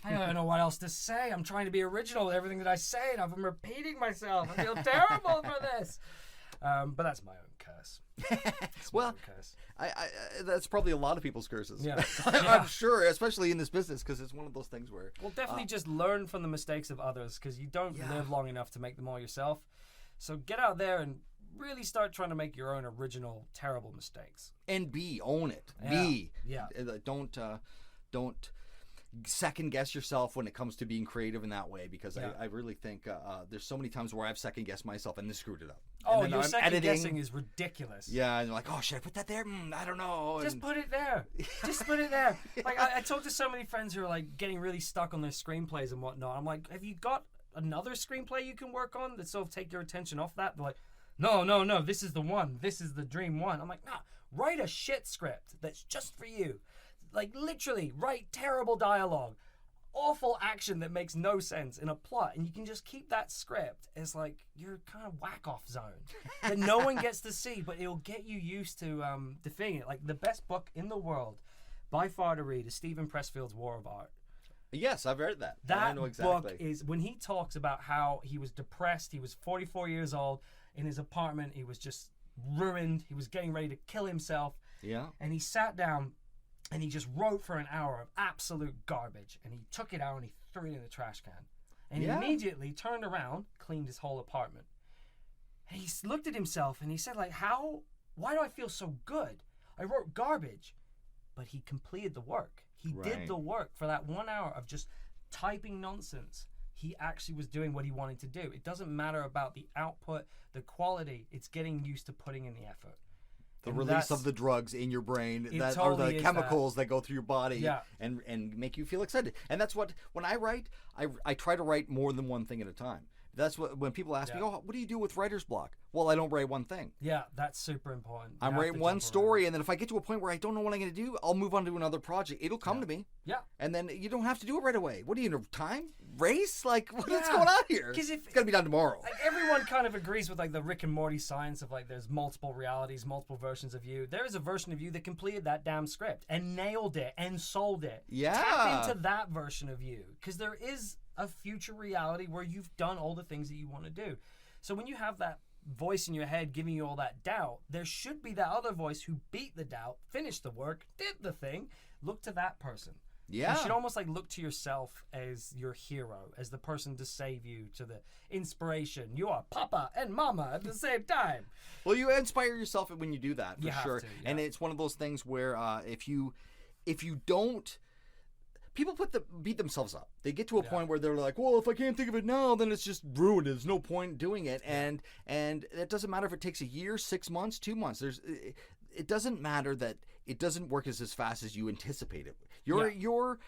I don't know what else to say. I'm trying to be original with everything that I say, and I'm repeating myself. I feel terrible for this. But that's my own curse. Well, I that's probably a lot of people's curses. Yeah. I'm sure, especially in this business, because it's one of those things where... Well, definitely just learn from the mistakes of others, because you don't live long enough to make them all yourself. So get out there and really start trying to make your own original, terrible mistakes. And own it. Yeah. Don't second guess yourself when it comes to being creative in that way, because I really think there's so many times where I've second guessed myself and then screwed it up. Oh, your second guessing is ridiculous. Yeah, and like, oh, should I put that there? I don't know. Just put it there. Just put it there. I talk to so many friends who are getting really stuck on their screenplays and whatnot. I'm like, have you got another screenplay you can work on that sort of take your attention off that? They're like, no, this is the one. This is the dream one. I'm like, nah, write a shit script that's just for you. Literally, write terrible dialogue, awful action that makes no sense in a plot, and you can just keep that script as your kind of whack-off zone that no one gets to see, but it'll get you used to defeating it. The best book in the world, by far to read, is Stephen Pressfield's War of Art. Yes, I've read that. That I know exactly. book is, when he talks about how he was depressed, he was 44 years old, in his apartment, he was just ruined, he was getting ready to kill himself, and he sat down and he just wrote for an hour of absolute garbage. And he took it out and he threw it in the trash can. And he immediately turned around, cleaned his whole apartment. And he looked at himself and he said, why do I feel so good? I wrote garbage. But he completed the work. He did the work for that 1 hour of just typing nonsense. He actually was doing what he wanted to do. It doesn't matter about the output, the quality. It's getting used to putting in the effort. The release of the drugs in your brain that are the chemicals that go through your body and make you feel excited. And that's what, when I write, I try to write more than one thing at a time. That's what, when people ask me, oh, what do you do with writer's block? Well, I don't write one thing. Yeah, that's super important. I'm writing one story, and then if I get to a point where I don't know what I'm going to do, I'll move on to another project. It'll come to me. Yeah. And then you don't have to do it right away. What do you know? Time? Race? What's going on here? It's got to be done tomorrow. Everyone kind of agrees with the Rick and Morty science of there's multiple realities, multiple versions of you. There is a version of you that completed that damn script and nailed it and sold it. Yeah. Tap into that version of you, because there is a future reality where you've done all the things that you want to do. So when you have that voice in your head giving you all that doubt, there should be that other voice who beat the doubt, finished the work, did the thing. Look to that person. Yeah. You should almost like look to yourself as your hero, as the person to save you, to the inspiration. You are Papa and Mama at the same time. Well, you inspire yourself when you do that, for sure. To, yeah. And it's one of those things where if you don't, people beat themselves up. They get to a point where they're like, well, if I can't think of it now, then it's just ruined. There's no point doing it. And it doesn't matter if it takes a year, 6 months, 2 months. It doesn't matter that it doesn't work as fast as you anticipate it. Your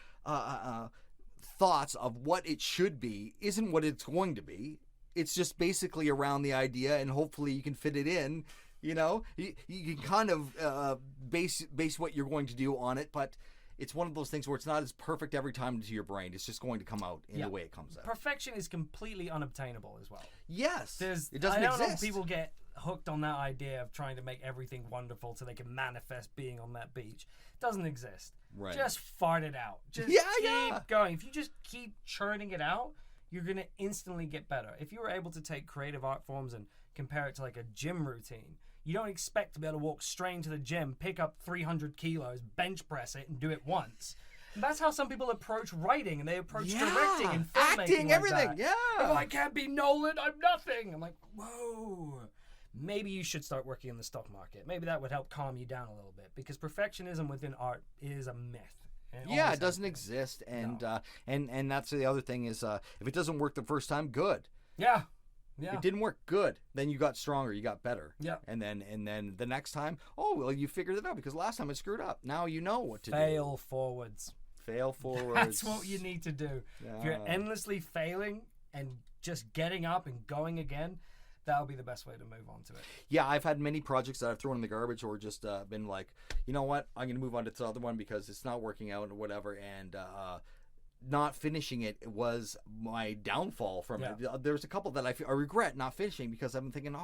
thoughts of what it should be isn't what it's going to be. It's just basically around the idea, and hopefully you can fit it in. You know, you can kind of base what you're going to do on it, but it's one of those things where it's not as perfect every time to your brain. It's just going to come out in the way it comes out. Perfection is completely unobtainable as well. Yes, it doesn't exist. I don't know, people get hooked on that idea of trying to make everything wonderful so they can manifest being on that beach. It doesn't exist. Right. Just fart it out. Just keep going. If you just keep churning it out, you're going to instantly get better. If you were able to take creative art forms and compare it to like a gym routine, you don't expect to be able to walk straight into the gym, pick up 300 kilos, bench press it, and do it once. And that's how some people approach writing, and they approach directing and filmmaking, acting, everything. If I can't be Nolan, I'm nothing. I'm like, whoa. Maybe you should start working in the stock market. Maybe that would help calm you down a little bit, because perfectionism within art is a myth. It doesn't exist, and and that's the other thing is if it doesn't work the first time, good. Yeah. It didn't work, good. Then you got stronger, you got better. Yeah. And then the next time, you figured it out because last time I screwed up. Now you know what to do. Fail forwards. That's what you need to do. Yeah. If you're endlessly failing and just getting up and going again, that'll be the best way to move on to it. Yeah, I've had many projects that I've thrown in the garbage or just been like, you know what, I'm going to move on to this other one because it's not working out or whatever, and not finishing it was my downfall from it. There's a couple that I regret not finishing because I've been thinking,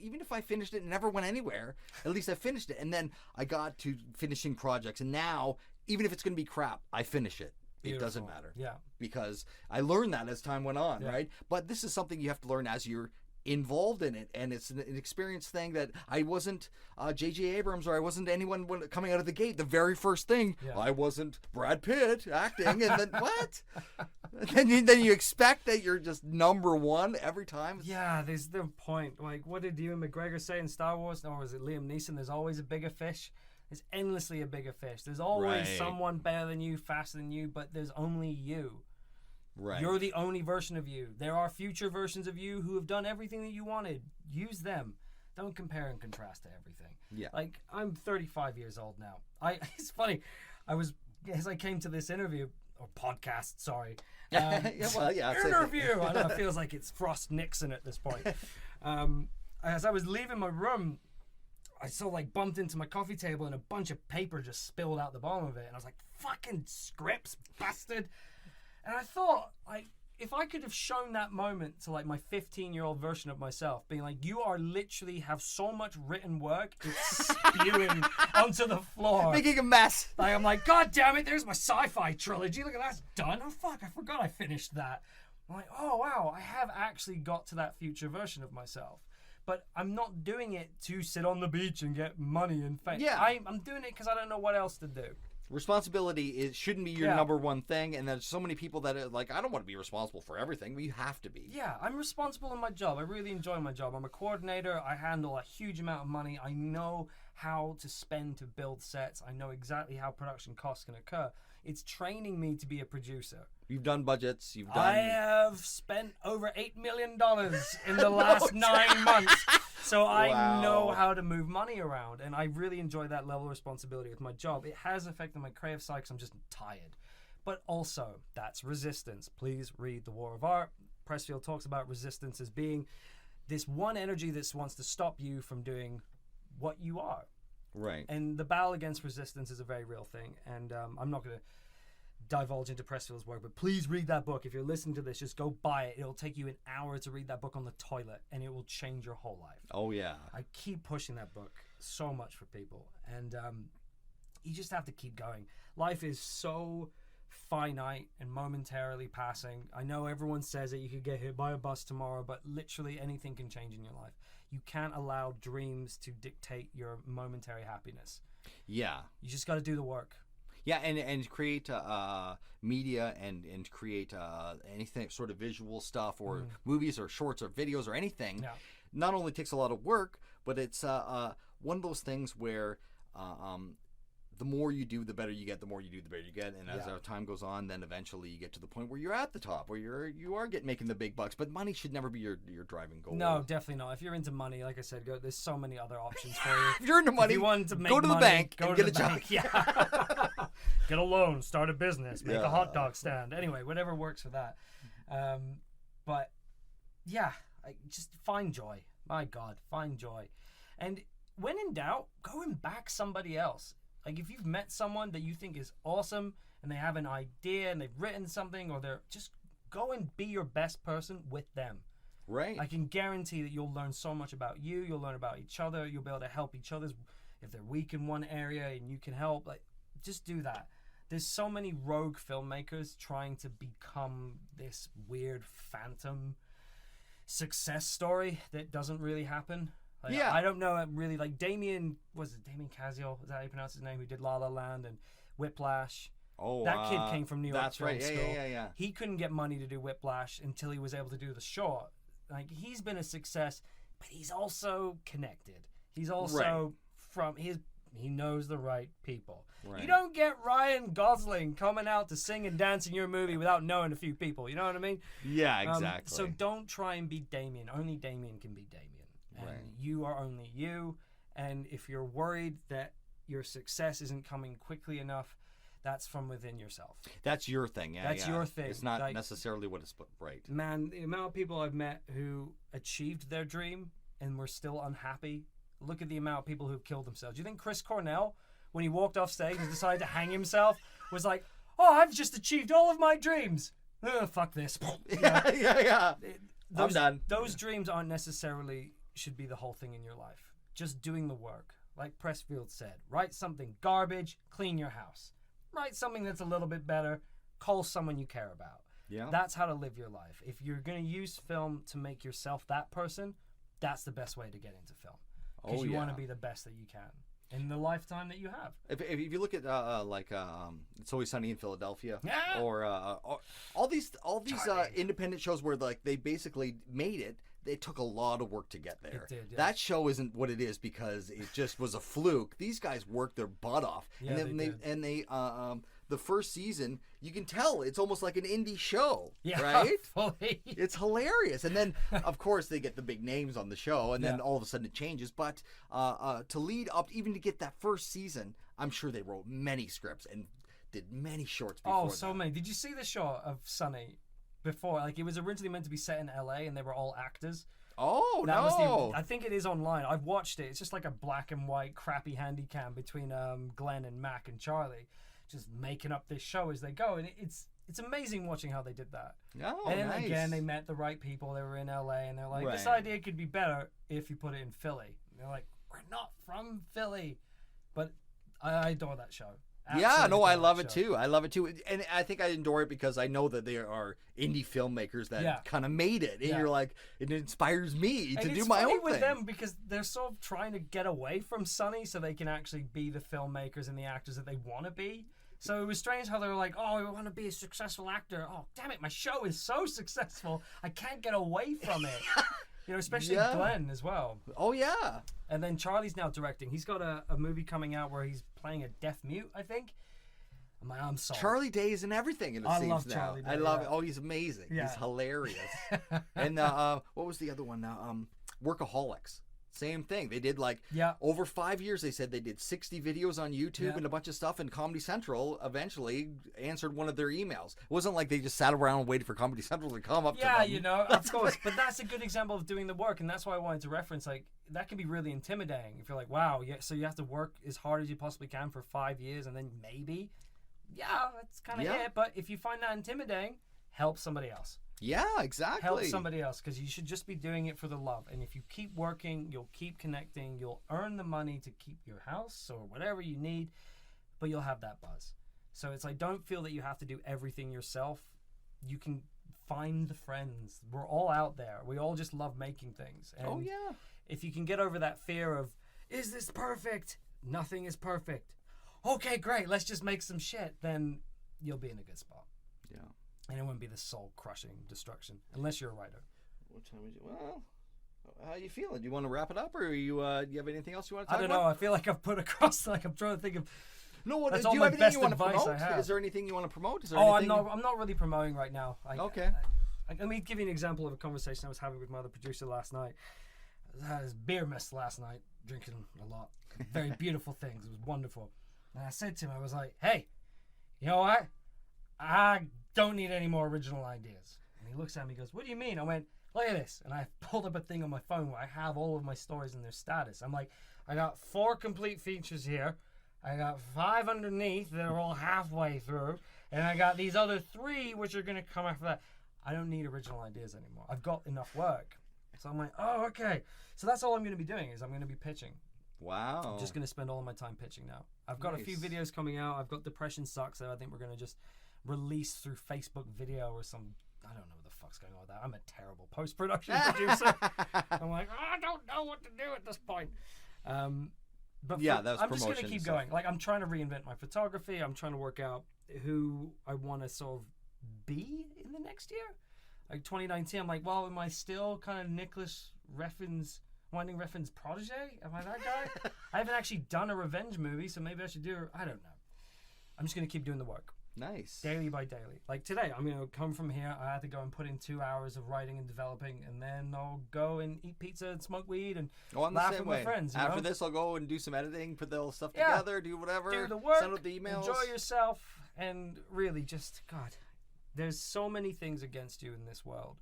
even if I finished it and never went anywhere, at least I finished it. And then I got to finishing projects, and now, even if it's going to be crap, I finish it. Beautiful. It doesn't matter. Yeah. Because I learned that as time went on, right? But this is something you have to learn as you're involved in it, and it's an experience thing that I wasn't J.J. Abrams, or I wasn't anyone coming out of the gate. The very first thing, I wasn't Brad Pitt acting, and then what? then you expect that you're just number one every time. Yeah, there's the point. Like, what did Ewan McGregor say in Star Wars? Or was it Liam Neeson? There's always a bigger fish. There's endlessly a bigger fish. There's always someone better than you, faster than you, but there's only you. Right. You're the only version of you. There are future versions of you who have done everything that you wanted. Use them. Don't compare and contrast to everything. Yeah. Like, I'm 35 years old now. It's funny. As I came to this interview, or podcast, sorry. Interview! I know, it feels like it's Frost Nixon at this point. As I was leaving my room, I bumped into my coffee table and a bunch of paper just spilled out the bottom of it. And I was like, fucking scripts, bastard. And I thought, if I could have shown that moment to my 15-year-old version of myself, being like, you are literally have so much written work, it's spewing onto the floor. Making a mess. I'm like, God damn it, there's my sci-fi trilogy. Look at that's done. Oh, fuck, I forgot I finished that. I'm like, oh, wow, I have actually got to that future version of myself. But I'm not doing it to sit on the beach and get money and fame. Yeah. I'm doing it because I don't know what else to do. Responsibility shouldn't be your number one thing, and there's so many people that are like, I don't want to be responsible for everything, but you have to be. Yeah, I'm responsible in my job. I really enjoy my job. I'm a coordinator. I handle a huge amount of money. I know how to spend to build sets. I know exactly how production costs can occur. It's training me to be a producer. You've done budgets. I have spent over $8 million in the last 9 months. So I know how to move money around, and I really enjoy that level of responsibility with my job. It has affected my creative side because I'm just tired. But also, that's resistance. Please read The War of Art. Pressfield talks about resistance as being this one energy that wants to stop you from doing what you are. Right. And the battle against resistance is a very real thing. And I'm not going to divulge into Pressfield's work, but please read that book. If you're listening to this, just go buy it. It'll take you an hour to read that book on the toilet, and it will change your whole life. Oh, yeah. I keep pushing that book so much for people, and you just have to keep going. Life is so finite and momentarily passing. I know everyone says that you could get hit by a bus tomorrow, but literally anything can change in your life. You can't allow dreams to dictate your momentary happiness. Yeah. You just got to do the work. Yeah, and create media and create anything sort of visual stuff or movies or shorts or videos or anything. Yeah. Not only takes a lot of work, but it's one of those things where the more you do, the better you get. The more you do, the better you get. And as our time goes on, then eventually you get to the point where you're at the top, where you are making the big bucks. But money should never be your driving goal. No, definitally not. If you're into money, like I said, there's so many other options for you. If you're into money, if you want to make go to the money, bank go and to get a the job. bank. Yeah. Get a loan, start a business, make a hot dog stand. Anyway, whatever works for that. But yeah, just find joy. My God, find joy. And when in doubt, go and back somebody else. Like if you've met someone that you think is awesome and they have an idea and they've written something, or they're just go and be your best person with them. Right. I can guarantee that you'll learn so much about you. You'll learn about each other. You'll be able to help each other if they're weak in one area and you can help. Like, just do that. There's so many rogue filmmakers trying to become this weird phantom success story that doesn't really happen. Like, Yeah. I don't know really, like Damien Chazelle, is that how you pronounce his name, who did La La Land and Whiplash. Oh, That kid came from New York that's Film right. School. Yeah. He couldn't get money to do Whiplash until he was able to do the short. Like, he's been a success, but he's also connected. He's also he knows the right people. Right. You don't get Ryan Gosling coming out to sing and dance in your movie without knowing a few people. You know what I mean? Yeah, exactly. So don't try and be Damien. Only Damien can be Damien. And you are only you. And if you're worried that your success isn't coming quickly enough, that's from within yourself. That's your thing. Yeah, That's your thing. It's not Like, necessarily what it's right. Man, the amount of people I've met who achieved their dream and were still unhappy. Look at the amount of people who've killed themselves. Do you think Chris Cornell, when he walked off stage and decided to hang himself, was like, "Oh, I've just achieved all of my dreams. Fuck this." You know? Yeah. Those, I'm done. Those dreams aren't necessarily should be the whole thing in your life. Just doing the work. Like Pressfield said, write something garbage, clean your house. Write something that's a little bit better, call someone you care about. Yeah. That's how to live your life. If you're going to use film to make yourself that person, that's the best way to get into film. Because you want to be the best that you can in the lifetime that you have. If you look at It's Always Sunny in Philadelphia, Yeah. or all these independent shows where like they basically made it. It took a lot of work to get there. It did, yeah. That show isn't what it is because it just was a fluke. These guys worked their butt off, Yeah, and they did. the first season, you can tell it's almost like an indie show, Yeah, right? fully. It's hilarious. And then, of course, they get the big names on the show, and then Yeah. all of a sudden it changes. But to lead up, even to get that first season, I'm sure they wrote many scripts and did many shorts before Oh, so many. Did you see the shot of Sunny before? Like, it was originally meant to be set in LA, and they were all actors. Oh, That no. was I think it is online. I've watched it. It's just like a black and white crappy handy cam between Glenn and Mac and Charlie, just making up this show as they go, and it's amazing watching how they did that. Oh, and then nice. again, they met the right people. They were in LA, and they're like, this Right. idea could be better if you put it in Philly. And they're like, we're not from Philly, but I adore that show. Yeah, Absolutely no, I adore love that it show. too. I love it too. And I think I adore it because I know that there are indie filmmakers that kind of made it. And Yeah. you're like, it inspires me And to do it's my funny own with thing. them because they're sort of trying to get away from Sunny so they can actually be the filmmakers and the actors that they want to be. So it was strange how they were like, oh, I want to be a successful actor. Oh, damn it, my show is so successful. I can't get away from it. You know, especially Yeah. Glenn as well. Oh, yeah. And then Charlie's now directing. He's got a movie coming out where he's playing a deaf mute, I think. I'm sold. Charlie Day is in everything, it I seems love now. Charlie Day, I love yeah. it. Oh, he's amazing. Yeah. He's hilarious. And what was the other one now? Workaholics. Same thing. They did over 5 years. They said they did 60 videos on YouTube and a bunch of stuff. And Comedy Central eventually answered one of their emails. It wasn't like they just sat around and waited for Comedy Central to come up to them. Yeah, you know, of course. But that's a good example of doing the work, and that's why I wanted to reference, like, that can be really intimidating. If you're like, wow, yeah, so you have to work as hard as you possibly can for 5 years, and then maybe, that's kind of it. But if you find that intimidating, help somebody else. Yeah, exactly. Help somebody else, because you should just be doing it for the love. And if you keep working, you'll keep connecting, you'll earn the money to keep your house or whatever you need, but you'll have that buzz. So it's like, don't feel that you have to do everything yourself. You can find the friends. We're all out there. We all just love making things. And if you can get over that fear of, is this perfect? Nothing is perfect. Okay, great. Let's just make some shit. Then you'll be in a good spot. Yeah. And it wouldn't be the soul-crushing destruction, unless you're a writer. What time is it? Well, how you feeling? Do you want to wrap it up, or do you have anything else you want to talk I about? don't know. I feel like I've put across, like I'm trying to think of... No, That's do all you my have anything best you want to advice promote? I have. Is there anything you want to promote? Is there I'm anything... not really promoting right now. Okay. Let me give you an example of a conversation I was having with my other producer last night. I had this beer mist last night, drinking a lot. Very beautiful things. It was wonderful. And I said to him, I was like, hey, you know what? I don't need any more original ideas. And he looks at me and goes, what do you mean? I went, look at this. And I pulled up a thing on my phone where I have all of my stories and their status. I'm like, I got 4 complete features here. I got 5 underneath that are all halfway through. And I got these other 3 which are going to come after that. I don't need original ideas anymore. I've got enough work. So I'm like, oh, okay. So that's all I'm going to be doing is I'm going to be pitching. Wow. I'm just going to spend all of my time pitching now. I've got a few videos coming out. I've got Depression Sucks that I think we're going to just release through Facebook video or some... I don't know what the fuck's going on with that. I'm a terrible post-production producer. I'm like, oh, I don't know what to do at this point. But yeah, that was I'm just going to promotion keep stuff. going. Like, I'm trying to reinvent my photography. I'm trying to work out who I want to sort of be in the next year. Like 2019, I'm like, well, am I still kind of Nicholas Refn's, Winding Refn's protege? Am I that guy? I haven't actually done a revenge movie, so maybe I should do. I don't know. I'm just going to keep doing the work. Nice. Daily by daily. Like today, I'm going to come from here. I had to go and put in 2 hours of writing and developing, and then I'll go and eat pizza and smoke weed and I'm laugh the same with way. my friends. You After know? this, I'll go and do some editing, put the little stuff Yeah. together, do whatever. Do the work, send out the emails. enjoy yourself, and really just, God, there's so many things against you in this world.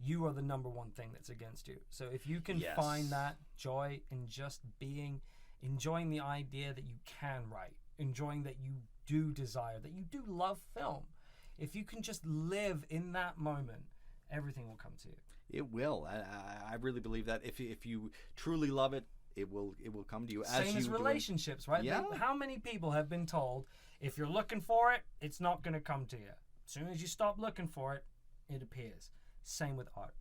You are the number one thing that's against you. So if you can Yes. find that joy in just being, enjoying the idea that you can write, enjoying that you do desire, that you do love film, if you can just live in that moment, everything will come to you. It will. I really believe that if you truly love it, it will come to you. Same as relationships, right? Yeah. How many people have been told, if you're looking for it, it's not going to come to you. As soon as you stop looking for it, it appears. Same with art.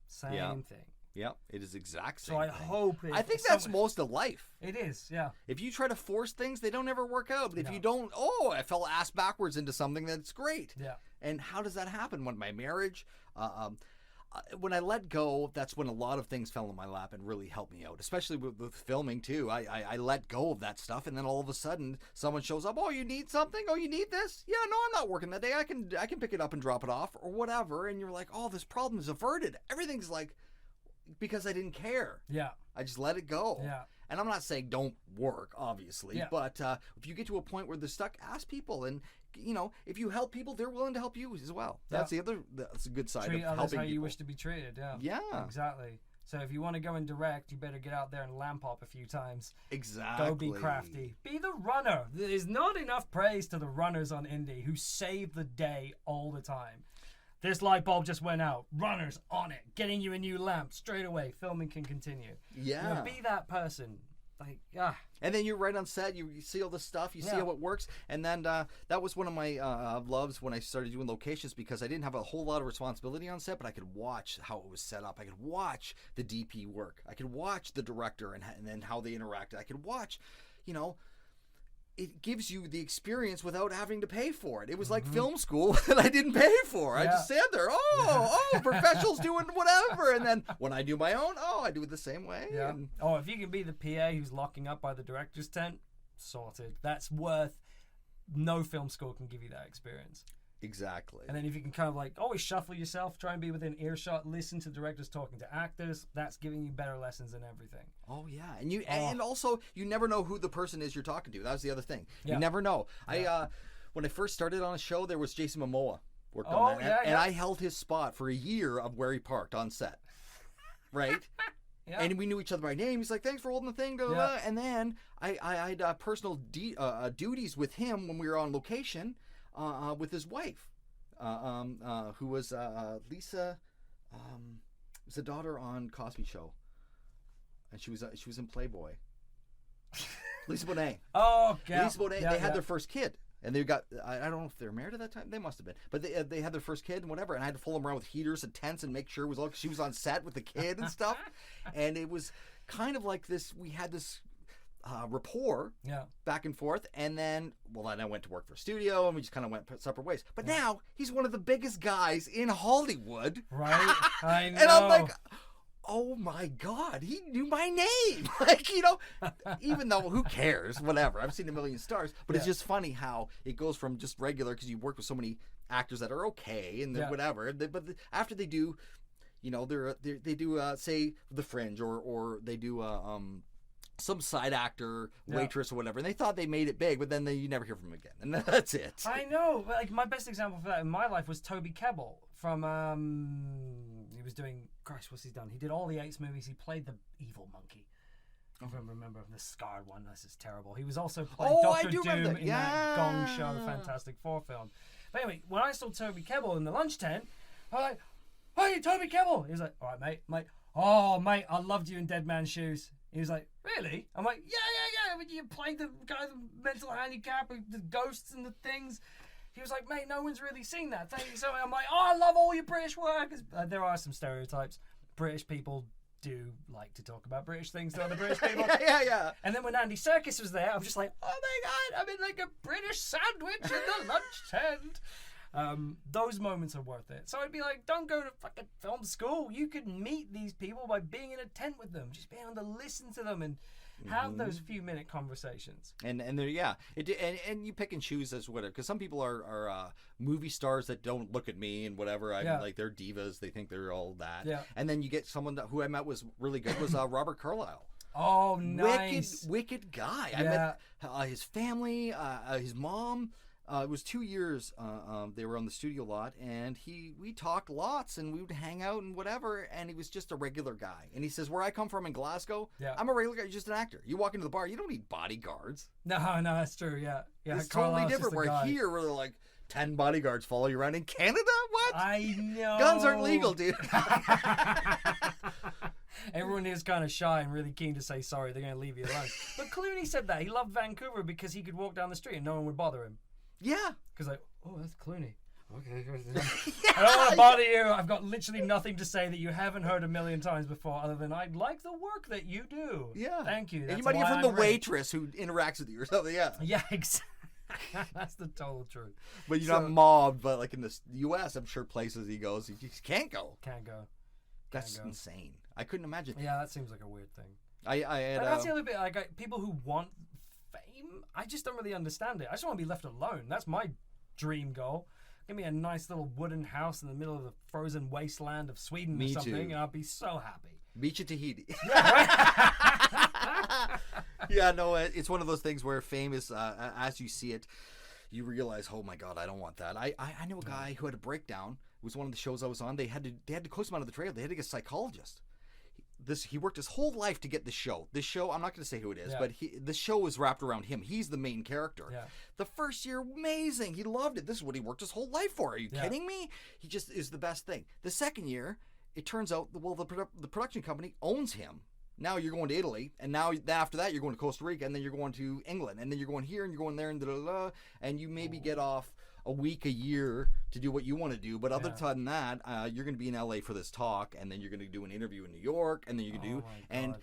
Same thing. Yeah, it is exact same So I thing. hope... I think that's most of life. It is, yeah. If you try to force things, they don't ever work out. But if No. you don't, I fell ass backwards into something that's great. Yeah. And how does that happen? When my marriage, when I let go, that's when a lot of things fell in my lap and really helped me out, especially with filming too. I let go of that stuff, and then all of a sudden someone shows up. Oh, you need something? Oh, you need this? Yeah, no, I'm not working that day. I can pick it up and drop it off or whatever. And you're like, oh, this problem is averted. Everything's like, because I didn't care. Yeah. I just let it go. Yeah. And I'm not saying don't work, obviously, Yeah. but if you get to a point where they're stuck, ask people. And, if you help people, they're willing to help you as well. That's that's a good side Treat of others helping how people. you wish to be treated, yeah. Yeah. Exactly. So if you want to go and direct, you better get out there and lamp up a few times. Exactly. Go be crafty. Be the runner. There's not enough praise to the runners on indie who save the day all the time. This light bulb just went out. Runners on it. Getting you a new lamp straight away. Filming can continue. Yeah. Be that person. Like, And then you're right on set. You see all this stuff. You see how it works. And then that was one of my loves when I started doing locations, because I didn't have a whole lot of responsibility on set, but I could watch how it was set up. I could watch the DP work. I could watch the director and then how they interacted. I could watch, it gives you the experience without having to pay for it. It was like film school that I didn't pay for. I just sat there, professionals doing whatever. And then when I do my own, I do it the same way. yeah. And If you can be the PA who's locking up by the director's tent, sorted. That's worth... No film school can give you that experience. exactly. And then if you can kind of always shuffle yourself, try and be within earshot, listen to directors talking to actors, that's giving you better lessons in everything. Oh yeah, and and also you never know who the person is you're talking to. That was the other thing. Yeah. You never know. Yeah. When I first started on a show, there was Jason Momoa worked Oh, on that, yeah, and yeah. I held his spot for a year of where he parked on set. Right. Yeah. And we knew each other by name. He's like, "Thanks for holding the thing." Blah, blah, blah. And then I had personal duties with him when we were on location with his wife, who was Lisa, was the daughter on Cosby Show, and she was in Playboy. Lisa Bonet. Oh, God. Lisa Bonet. They had their first kid. And they got, I don't know if they were married at that time. They must have been. But they had their first kid and whatever. And I had to follow them around with heaters and tents and make sure it was all, she was on set with the kid and stuff. And it was kind of like this, we had this rapport back and forth. And then I went to work for a studio and we just kind of went separate ways. But now he's one of the biggest guys in Hollywood. Right. I know. And I'm like, oh my God, he knew my name. Like, you know, even though who cares, whatever. I've seen a million stars, but it's just funny how it goes from just regular, because you work with so many actors that are okay and whatever. But after they do, you know, they do say The Fringe or they do some side actor, waitress or whatever, and they thought they made it big, but then you never hear from them again, and that's it. I know. Like, my best example for that in my life was T.O.P.P. from he was doing, Christ, what's he done? He did all the Apes movies. He played the evil monkey. I remember the scarred one. This is terrible. He was also played Dr. Doom in that Gong Show Fantastic Four film. But anyway, when I saw T.O.P.P. in the lunch tent, I'm like, hey, T.O.P.P. He was like, all right, mate. Oh, mate, I loved you in Dead Man's Shoes. He was like, really? I'm like, yeah. You played the guy with the mental handicap, the ghosts and the things. He was like, mate, no one's really seen that. Thank you so much. I'm like, oh, I love all your British work. There are some stereotypes. British people do like to talk about British things to other British people. Yeah. And then when Andy Serkis was there, I'm just like, oh my God, I'm in like a British sandwich in the lunch tent. Those moments are worth it. So I'd be like, don't go to fucking film school. You can meet these people by being in a tent with them, just being able to listen to them and have those few-minute conversations. And there, and you pick and choose as whatever, because some people are movie stars that don't look at me and whatever. Like they're divas. They think they're all that. Yeah. And then you get someone who I met was really good was Robert Carlyle. Oh, nice. Wicked guy. I met his family, his mom. It was 2 years they were on the studio lot, and we talked lots, and we would hang out and whatever, and he was just a regular guy. And he says, where I come from in Glasgow, I'm a regular guy, just an actor. You walk into the bar, you don't need bodyguards. No, that's true, yeah. It's totally different. Where here, where like 10 bodyguards follow you around. In Canada, what? I know. Guns aren't legal, dude. Everyone is kind of shy and really keen to say sorry. They're going to leave you alone. But Clooney said that. He loved Vancouver because he could walk down the street and no one would bother him. Yeah. Because like, oh, that's Clooney. Okay. I don't want to bother you. I've got literally nothing to say that you haven't heard a million times before other than I like the work that you do. Yeah. Thank you. And you might hear from the waitress who interacts with you or something, Yeah, exactly. That's the total truth. But you're not mobbed, but like in the U.S., I'm sure places he goes, he just can't go. That's insane. I couldn't imagine. Yeah, that seems like a weird thing. That's the other bit. Like people who want fame, I just don't really understand it. I just want to be left alone. That's my dream goal. Give me a nice little wooden house in the middle of the frozen wasteland of Sweden or something, and I'll be so happy. Beach at Tahiti. Yeah, right? Yeah, no, it's one of those things where fame is, as you see it, you realize, oh my God, I don't want that. I know a guy who had a breakdown. It was one of the shows I was on. They had to coast him out of the trailer. They had to get a psychologist. He worked his whole life to get this show. This show, I'm not going to say who it is, but the show is wrapped around him. He's the main character. Yeah. The first year, amazing. He loved it. This is what he worked his whole life for. Are you kidding me? He just is the best thing. The second year, it turns out, the production company owns him. Now you're going to Italy, and now after that, you're going to Costa Rica, and then you're going to England, and then you're going here, and you're going there, and and you maybe get off a week, a year to do what you want to do. But other than that, you're going to be in LA for this talk, and then you're going to do an interview in New York, and then you're going to and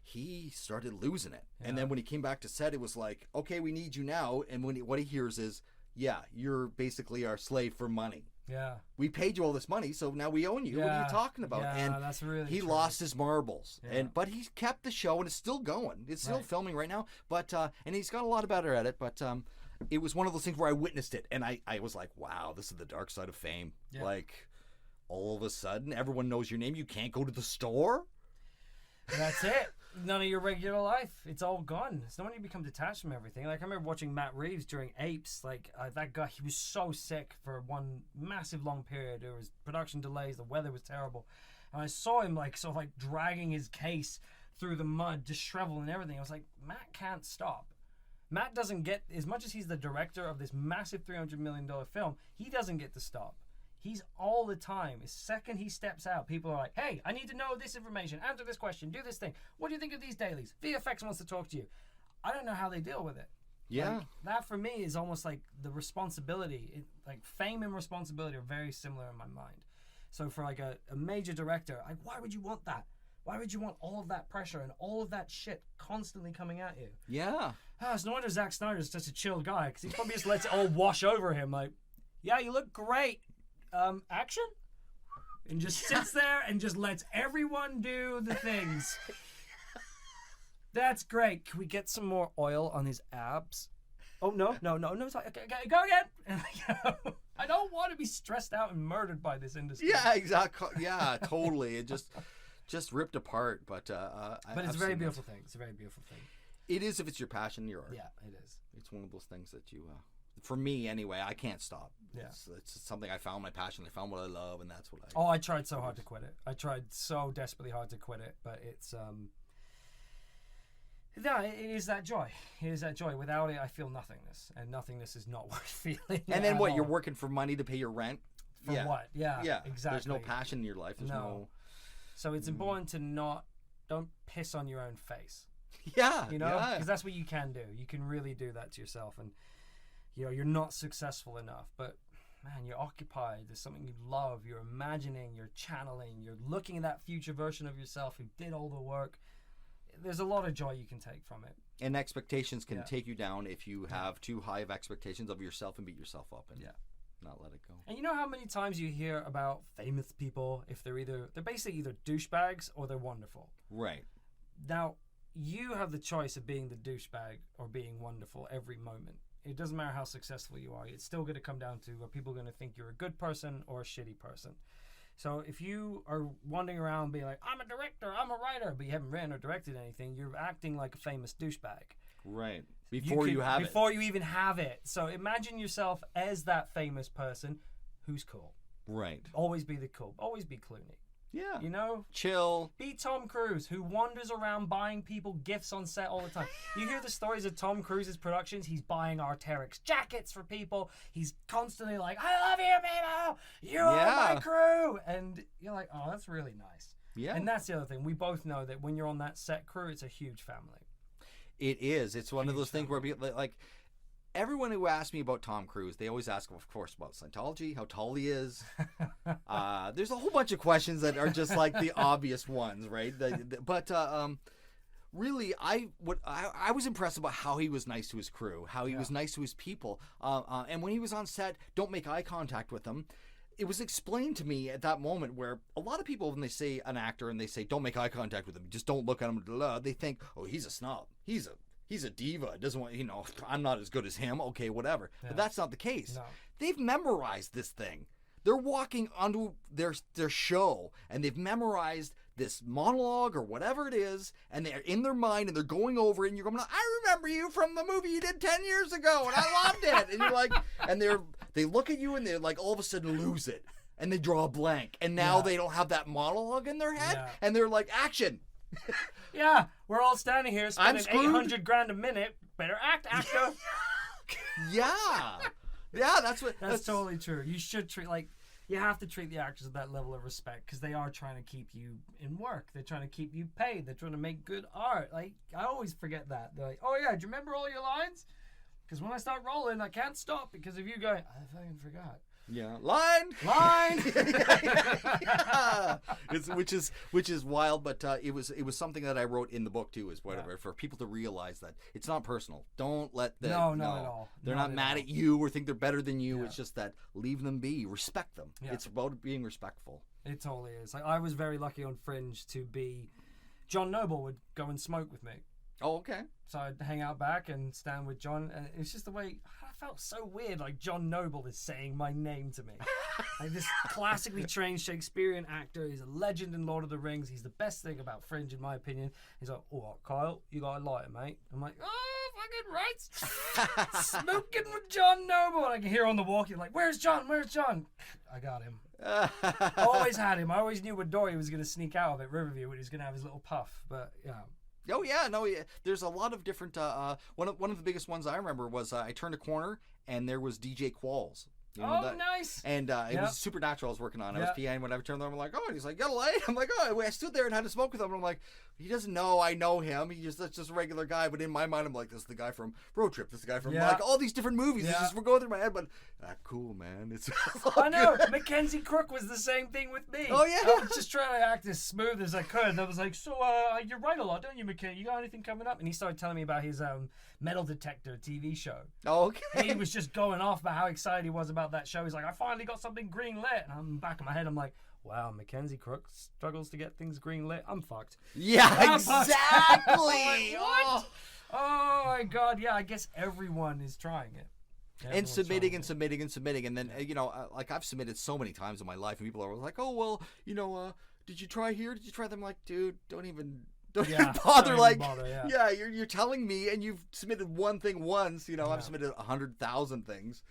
he started losing it. And then when he came back to set, it was like, okay, we need you now. And what he hears is, yeah, you're basically our slave for money. Yeah. We paid you all this money, so now we own you. Yeah. What are you talking about? Yeah, and that's really he true. lost his marbles. Yeah. But he's kept the show, and it's still going. It's still filming right now. But and he's got a lot better at it. But it was one of those things where I witnessed it, and I was like, wow, this is the dark side of fame. Yeah. Like, all of a sudden, everyone knows your name. You can't go to the store. That's it. None of your regular life. It's all gone. It's not when you become detached from everything. Like, I remember watching Matt Reeves during Apes. Like, that guy, he was so sick for one massive long period. There was production delays. The weather was terrible. And I saw him, like, sort of, like, dragging his case through the mud, disheveled and everything. I was like, Matt can't stop. Matt doesn't get, as much as he's the director of this massive $300 million film, he doesn't get to stop. He's all the time. The second he steps out, people are like, hey, I need to know this information. Answer this question. Do this thing. What do you think of these dailies? VFX wants to talk to you. I don't know how they deal with it. Yeah. Like, that for me is almost like the responsibility. Like fame and responsibility are very similar in my mind. So for like a major director, like why would you want that? Why would you want all of that pressure and all of that shit constantly coming at you? Yeah. It's no wonder Zack Snyder's such a chill guy, because he probably just lets it all wash over him. Like, yeah, you look great. Action? And just sits there and just lets everyone do the things. That's great. Can we get some more oil on his abs? Oh, no. Sorry. Okay, go again. I don't want to be stressed out and murdered by this industry. Yeah, exactly. Yeah, totally. It just ripped apart. But it's a very beautiful thing. It's a very beautiful thing. It is if it's your passion, your art. Yeah, it is. It's one of those things that you, for me anyway, I can't stop. Yeah. It's something I found my passion. I found what I love, and that's what I. Oh, I tried so hard to quit it. I tried so desperately hard to quit it, but it's No, it is that joy. It is that joy. Without it, I feel nothingness, and nothingness is not worth feeling. And then what? You're working for money to pay your rent? For what? Yeah, exactly. There's no passion in your life. There's no. So it's important to don't piss on your own face. Yeah, you know, because that's what you can do. You can really do that to yourself, and you're not successful enough, but man, you're occupied. There's something you love. You're imagining. You're channeling. You're looking at that future version of yourself who did all the work. There's a lot of joy you can take from it. And expectations can take you down if you have too high of expectations of yourself and beat yourself up and not let it go. And you know how many times you hear about famous people, if they're basically either douchebags or they're wonderful. Right. Now, you have the choice of being the douchebag or being wonderful every moment. It doesn't matter how successful you are. It's still going to come down to are people going to think you're a good person or a shitty person. So if you are wandering around being like, I'm a director, I'm a writer, but you haven't written or directed anything, you're acting like a famous douchebag. Right. Before you even have it. So imagine yourself as that famous person who's cool. Right. Always be the cool. Always be Clooney. Yeah. You know? Chill. Be Tom Cruise, who wanders around buying people gifts on set all the time. You hear the stories of Tom Cruise's productions. He's buying Arc'teryx jackets for people. He's constantly like, I love you, people. You are my crew. And you're like, oh, that's really nice. Yeah. And that's the other thing. We both know that when you're on that set crew, it's a huge family. It is. It's one of those things where people, like, everyone who asks me about Tom Cruise, they always ask, of course, about Scientology, how tall he is. There's a whole bunch of questions that are just like the obvious ones, right? But really, I was impressed about how he was nice to his crew, how he was nice to his people. And when he was on set, don't make eye contact with them. It was explained to me at that moment where a lot of people, when they say an actor and they say, don't make eye contact with him, just don't look at him, they think, oh, he's a snob. He's a diva. Doesn't want, I'm not as good as him. Okay, whatever. Yeah. But that's not the case. No. They've memorized this thing. They're walking onto their show and they've memorized this monologue or whatever it is, and they're in their mind and they're going over it, and you're going, I remember you from the movie you did 10 years ago and I loved it. And you're like, and they look at you and they're like all of a sudden lose it and they draw a blank, and now they don't have that monologue in their head and they're like, action. Yeah, we're all standing here spending $800,000 a minute. Better act, actor. Yeah, that's totally true. You should treat you have to treat the actors with that level of respect, because they are trying to keep you in work. They're trying to keep you paid. They're trying to make good art. Like, I always forget that. They're like, oh yeah, do you remember all your lines? Because when I start rolling, I can't stop because of you going, I fucking forgot. Yeah, line. Yeah. Which is wild, but it was something that I wrote in the book too, is whatever, for people to realize that it's not personal. Don't let them. No, not at all. They're not mad at you or think they're better than you. Yeah. It's just that leave them be, respect them. Yeah. It's about being respectful. It totally is. Like, I was very lucky on Fringe to be. John Noble would go and smoke with me. Oh, okay. So I'd hang out back and stand with John, and it's just the way I felt so weird. Like, John Noble is saying my name to me. Like, this classically trained Shakespearean actor. He's a legend in Lord of the Rings. He's the best thing about Fringe, in my opinion. He's like, "Oh, what, Kyle, you got a lighter, mate?" I'm like, "Oh, fucking right." Smoking with John Noble. And I can hear on the walk, he's like, "Where's John? Where's John?" I got him. Always had him. I always knew what door he was going to sneak out of at Riverview when he was going to have his little puff. But yeah. Oh yeah, no, yeah. There's a lot of different. One of the biggest ones I remember was I turned a corner and there was DJ Qualls. You know, nice. And it was Supernatural I was working on. I was PAing when I turned there. I'm like, oh, and he's like, got a light? I'm like, oh, I stood there and had to smoke with him. And I'm like, he doesn't know I know him. That's just a regular guy. But in my mind, I'm like, this is the guy from Road Trip. This is the guy from like all these different movies. It's just we're going through my head. But cool, man. It's I know. Mackenzie Crook was the same thing with me. Oh, yeah? I was just trying to act as smooth as I could. And I was like, so you write a lot, don't you, Mackenzie? You got anything coming up? And he started telling me about his metal detector TV show. Oh, okay. And he was just going off about how excited he was about that show. He's like, I finally got something green lit. And I'm back in my head, I'm like, wow, Mackenzie Crook struggles to get things green lit. I'm fucked. Yeah, exactly. Like, what? Oh my God. Yeah, I guess everyone is trying it. And submitting and submitting and submitting. And then, like I've submitted so many times in my life, and people are like, oh, well, did you try here? Did you try them? I'm like, dude, don't even bother. You're telling me, and you've submitted one thing once. I've submitted 100,000 things.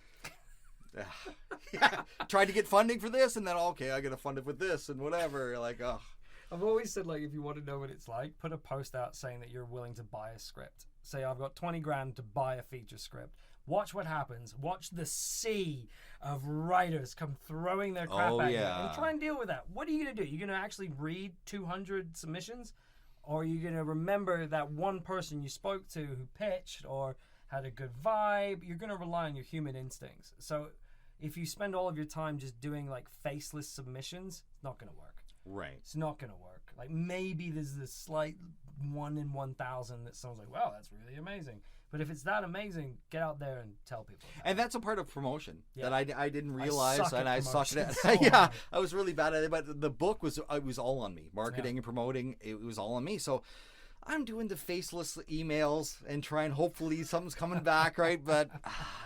Tried to get funding for this, and then okay, I gotta fund it with this and whatever. Like, I've always said, like, if you want to know what it's like, put a post out saying that you're willing to buy a script. Say, I've got 20 grand to buy a feature script. Watch what happens. Watch the sea of writers come throwing their crap at you, and try and deal with that. What are you gonna do? You're gonna actually read 200 submissions, or are you gonna remember that one person you spoke to who pitched or had a good vibe? You're gonna rely on your human instincts. So if you spend all of your time just doing like faceless submissions, it's not gonna work. Right. It's not gonna work. Like, maybe there's this slight 1 in 1,000 that someone's like, wow, that's really amazing. But if it's that amazing, get out there and tell people. And that's a part of promotion that I didn't realize, I sucked at it. So hard. I was really bad at it. But the book was all on me. Marketing and promoting, it was all on me. So I'm doing the faceless emails and trying, hopefully something's coming back, right? But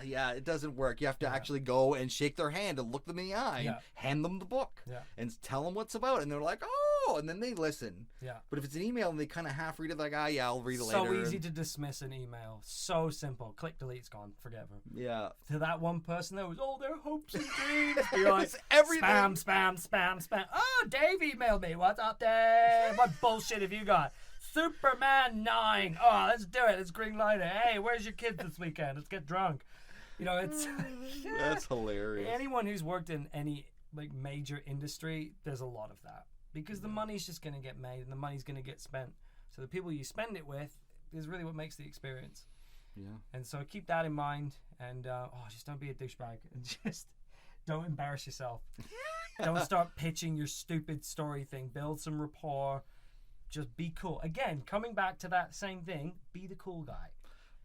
it doesn't work. You have to actually go and shake their hand and look them in the eye and hand them the book and tell them what's about. And they're like, oh, and then they listen. Yeah. But if it's an email and they kind of half read it, like, I'll read it later. So easy to dismiss an email. So simple. Click delete, it's gone. Forget it. Yeah. To that one person that was all their hopes and dreams. Be like, everything. Spam. Oh, Dave emailed me. What's up, Dave? What bullshit have you got? Superman 9. Oh, let's do it. Let's green light it. Hey, where's your kids this weekend? Let's get drunk. It's that's hilarious. Anyone who's worked in any like major industry, there's a lot of that, because the money's just going to get made and the money's going to get spent. So the people you spend it with is really what makes the experience. Yeah. And so keep that in mind, and just don't be a douchebag, and just don't embarrass yourself. Don't start pitching your stupid story thing. Build some rapport. Just be cool. Again, coming back to that same thing, be the cool guy.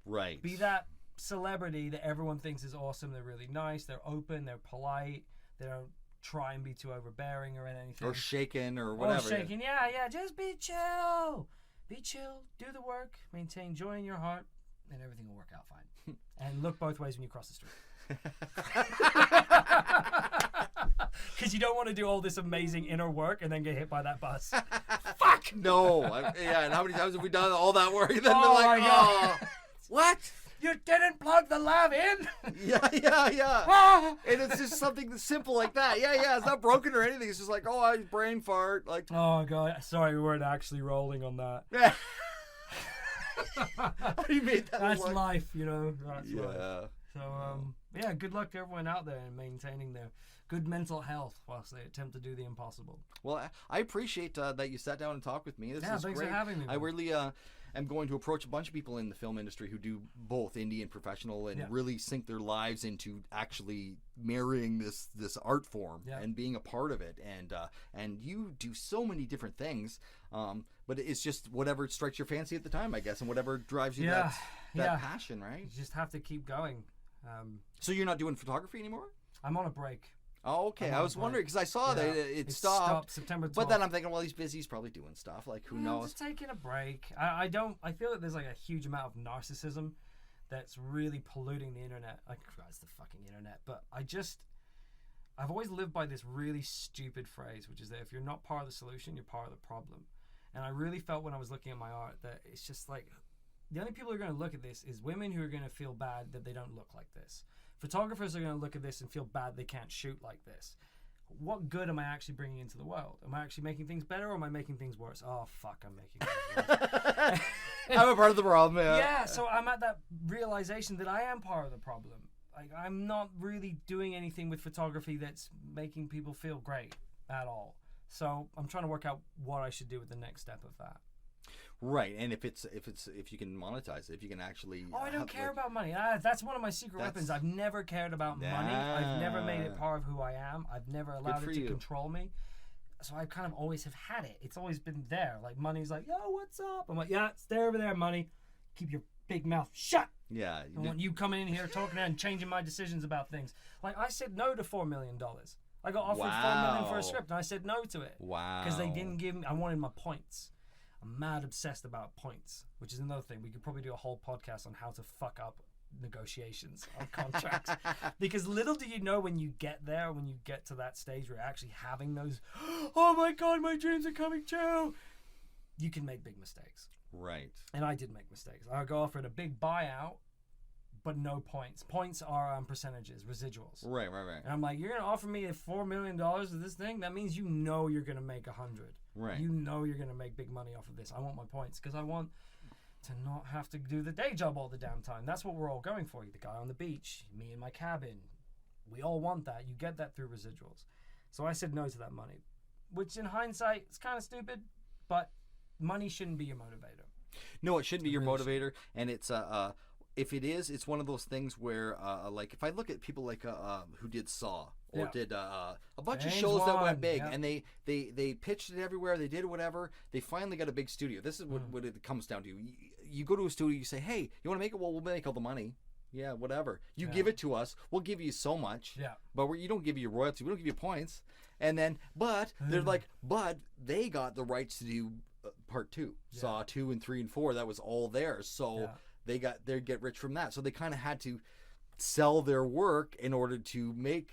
Right. Be that celebrity that everyone thinks is awesome. They're really nice. They're open. They're polite. They don't try and be too overbearing or anything. Or shaken or whatever. Yeah. Just be chill. Be chill. Do the work. Maintain joy in your heart, and everything will work out fine. And look both ways when you cross the street. Because you don't want to do all this amazing inner work and then get hit by that bus. Fuck! No. And how many times have we done all that work? And then they're like, oh, what? You didn't plug the lav in? Yeah. And it's just something simple like that. Yeah. It's not broken or anything. It's just like, I brain fart. Like, oh, God. Sorry, we weren't actually rolling on that. Yeah. You made that That's work. life, That's life. So, good luck to everyone out there in maintaining their good mental health whilst they attempt to do the impossible. Well, I appreciate that you sat down and talked with me. This is thanks great. for having me. I really am going to approach a bunch of people in the film industry who do both indie and professional, and really sink their lives into actually marrying this art form and being a part of it. And you do so many different things, but it's just whatever strikes your fancy at the time, I guess, and whatever drives you that passion, right? You just have to keep going. So you're not doing photography anymore? I'm on a break. Oh, okay. I was wondering because I saw that it stopped September 12th. But then I'm thinking, well, he's busy. He's probably doing stuff. Like, who knows? I'm just taking a break. I feel like there's like a huge amount of narcissism that's really polluting the internet. Like, it's the fucking internet. But I've always lived by this really stupid phrase, which is that if you're not part of the solution, you're part of the problem. And I really felt when I was looking at my art that it's just like, the only people who are going to look at this is women who are going to feel bad that they don't look like this. Photographers are going to look at this and feel bad they can't shoot like this. What good am I actually bringing into the world? Am I actually making things better, or am I making things worse? Oh, fuck, I'm making things worse. I'm a part of the problem, Yeah, so I'm at that realization that I am part of the problem. Like, I'm not really doing anything with photography that's making people feel great at all. So I'm trying to work out what I should do with the next step of that. Right, and if you can monetize it, if you can actually. Oh, I don't care about money. That's one of my secret weapons. I've never cared about money. I've never made it part of who I am. I've never allowed it to control me. So I kind of always have had it. It's always been there. Like money's like, yo, what's up? I'm like, yeah, it's there over there, money. Keep your big mouth shut. Yeah. I want you coming in here talking and changing my decisions about things. Like I said no to $4 million. I got offered $4 million for a script and I said no to it. Wow. Because they didn't give me. I wanted my points. I'm mad obsessed about points, which is another thing. We could probably do a whole podcast on how to fuck up negotiations on contracts. Because little do you know when you get there, when you get to that stage where you're actually having those, oh my God, my dreams are coming true. You can make big mistakes. Right. And I did make mistakes. I got offered a big buyout, but no points. Points are percentages, residuals. Right. And I'm like, you're going to offer me $4 million of this thing? That means you know you're going to make 100. Right. You know you're going to make big money off of this. I want my points because I want to not have to do the day job all the damn time. That's what we're all going for. The guy on the beach, me in my cabin. We all want that. You get that through residuals. So I said no to that money, which in hindsight is kind of stupid, but money shouldn't be your motivator. No, it shouldn't be your motivator. And it's if it is, it's one of those things where like if I look at people like who did Saw or did a bunch of shows that went big and they pitched it everywhere, they did whatever, they finally got a big studio. This is what it comes down to. You go to a studio, you say, hey, you want to make it? Well, we'll make all the money. Yeah, whatever. You give it to us, we'll give you so much. Yeah. But you don't give you royalties, we don't give you points. And then, but they're like, but they got the rights to do part 2. Saw 2 and 3 and 4. That was all theirs. So they get rich from that. So they kind of had to sell their work in order to make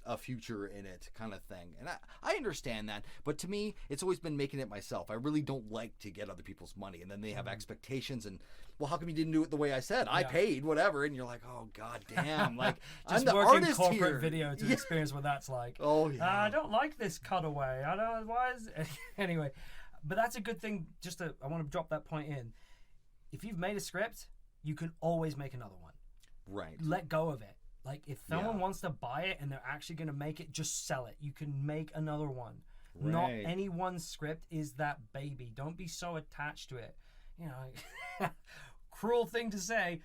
a future in it, kind of thing. And I understand that, but to me, it's always been making it myself. I really don't like to get other people's money, and then they have expectations. And well, how come you didn't do it the way I said? I paid whatever, and you're like, oh god damn, like I'm the artist corporate here. Video to experience what that's like. Oh yeah. I don't like this cutaway. I don't. Why is anyway? But that's a good thing. I want to drop that point in. If you've made a script, you can always make another one. Right. Let go of it. Like, if someone wants to buy it and they're actually going to make it, just sell it. You can make another one. Right. Not any one script is that baby. Don't be so attached to it. You know, cruel thing to say.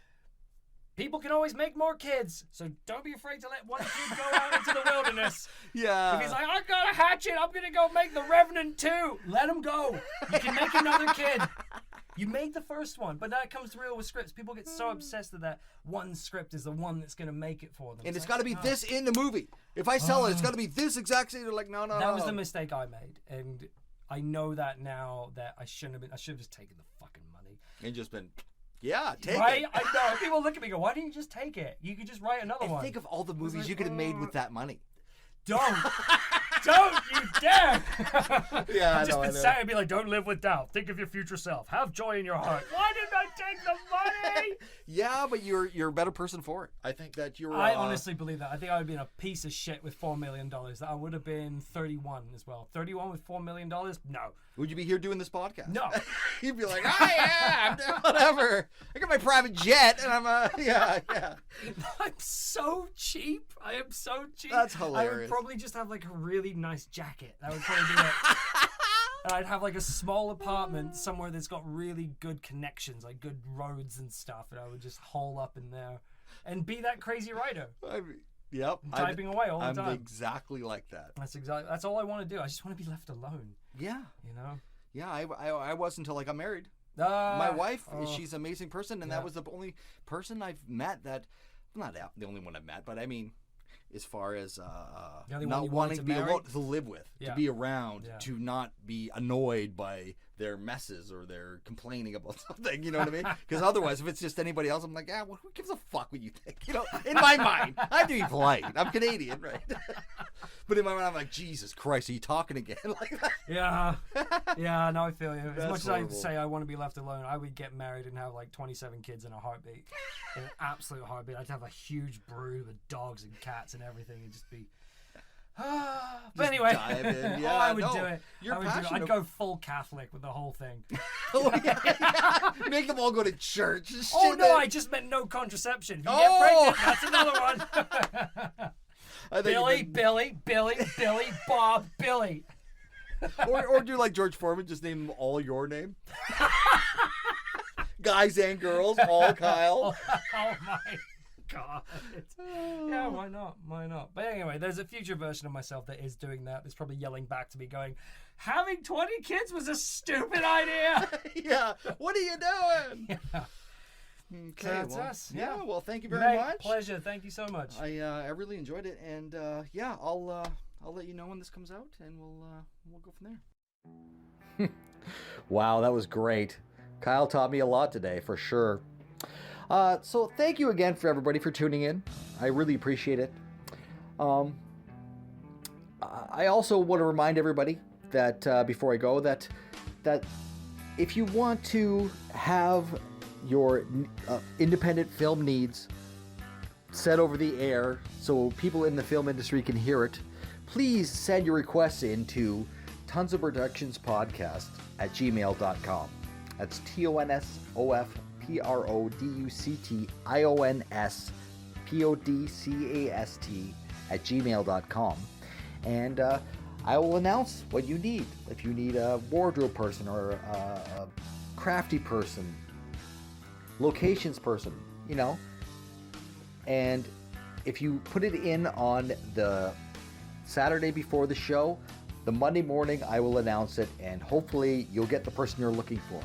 People can always make more kids, so don't be afraid to let one kid go out into the wilderness. Yeah. If he's like, I got a hatchet, I'm going to go make The Revenant 2. Let him go. You can make another kid. You made the first one, but that comes real with scripts. People get so obsessed that one script is the one that's going to make it for them. And it's got to be this in the movie. If I sell it, it's got to be this exact scene. They're like, no. That was the mistake I made, and I know that now that I shouldn't have been. I should have just taken the fucking money and just been, take it. Right? I know. People look at me and go, why didn't you just take it? You could just write another one. Think of all the movies you could have made with that money. Don't you dare! Yeah, I've just been saying, be like, don't live with doubt. Think of your future self. Have joy in your heart. Why didn't I take the money? Yeah, but you're a better person for it. I think that you're. I honestly believe that. I think I would have been a piece of shit with $4 million. I would have been 31 as well. 31 with $4 million? No. Would you be here doing this podcast? No. You'd be like, oh yeah, I'm doing whatever. I got my private jet, and I'm yeah. I'm so cheap. I am so cheap. That's hilarious. I would probably just have like a really nice jacket. That would probably be it. And I'd have like a small apartment somewhere that's got really good connections, like good roads and stuff, and I would just hole up in there and be that crazy writer. Yep. Typing away all the time. I'm exactly like that. That's all I want to do. I just want to be left alone. Yeah. You know? Yeah, I was until I got married. My wife, she's an amazing person, and that was the only person I've met that, not the only one I've met, but I mean, as far as not wanting to be alone, to live with, to be around, to not be annoyed by their messes or their complaining about something, you know what I mean? Because otherwise, if it's just anybody else, I'm like, well, who gives a fuck what you think? You know, in my mind, I have to be polite. I'm Canadian, right? But in my mind, I'm like, Jesus Christ, are you talking again like that? Yeah, no, I feel you. As much as I say I want to be left alone, I would get married and have like 27 kids in a heartbeat. In an absolute heartbeat. I'd have a huge brood with dogs and cats and everything. It'd just be... but anyway, I would do it. I'd go full Catholic with the whole thing. Make them all go to church. I just meant no contraception. If you get pregnant, that's another one. Billy, Bob, Billy. or do like George Foreman, just name them all your name. Guys and girls, all Kyle. Oh my God. Yeah, why not? Why not? But anyway, there's a future version of myself that is doing that. That's probably yelling back to me going, having 20 kids was a stupid idea. Yeah, what are you doing? Yeah. Okay, So that's well, us. Yeah. well, thank you very Mate, much. Pleasure. Thank you so much. I really enjoyed it, and yeah, I'll let you know when this comes out, and we'll go from there. Wow, that was great. Kyle taught me a lot today, for sure. So thank you again for everybody for tuning in. I really appreciate it. I also want to remind everybody that before I go, that if you want to have your independent film needs set over the air so people in the film industry can hear it, please send your requests in to tonsofproductionspodcast@gmail.com. That's tonsofproductionspodcast@gmail.com. And I will announce what you need. If you need a wardrobe person or a crafty person, locations person, you know. And if you put it in on the Saturday before the show, the Monday morning I will announce it, and hopefully you'll get the person you're looking for.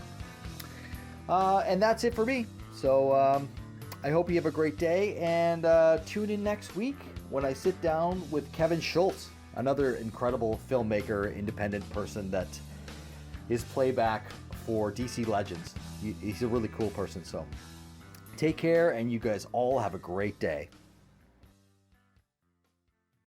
And that's it for me. So I hope you have a great day, and tune in next week when I sit down with Kevin Schultz, another incredible filmmaker, independent person that is playback for DC Legends. He's a really cool person. So take care, and you guys all have a great day.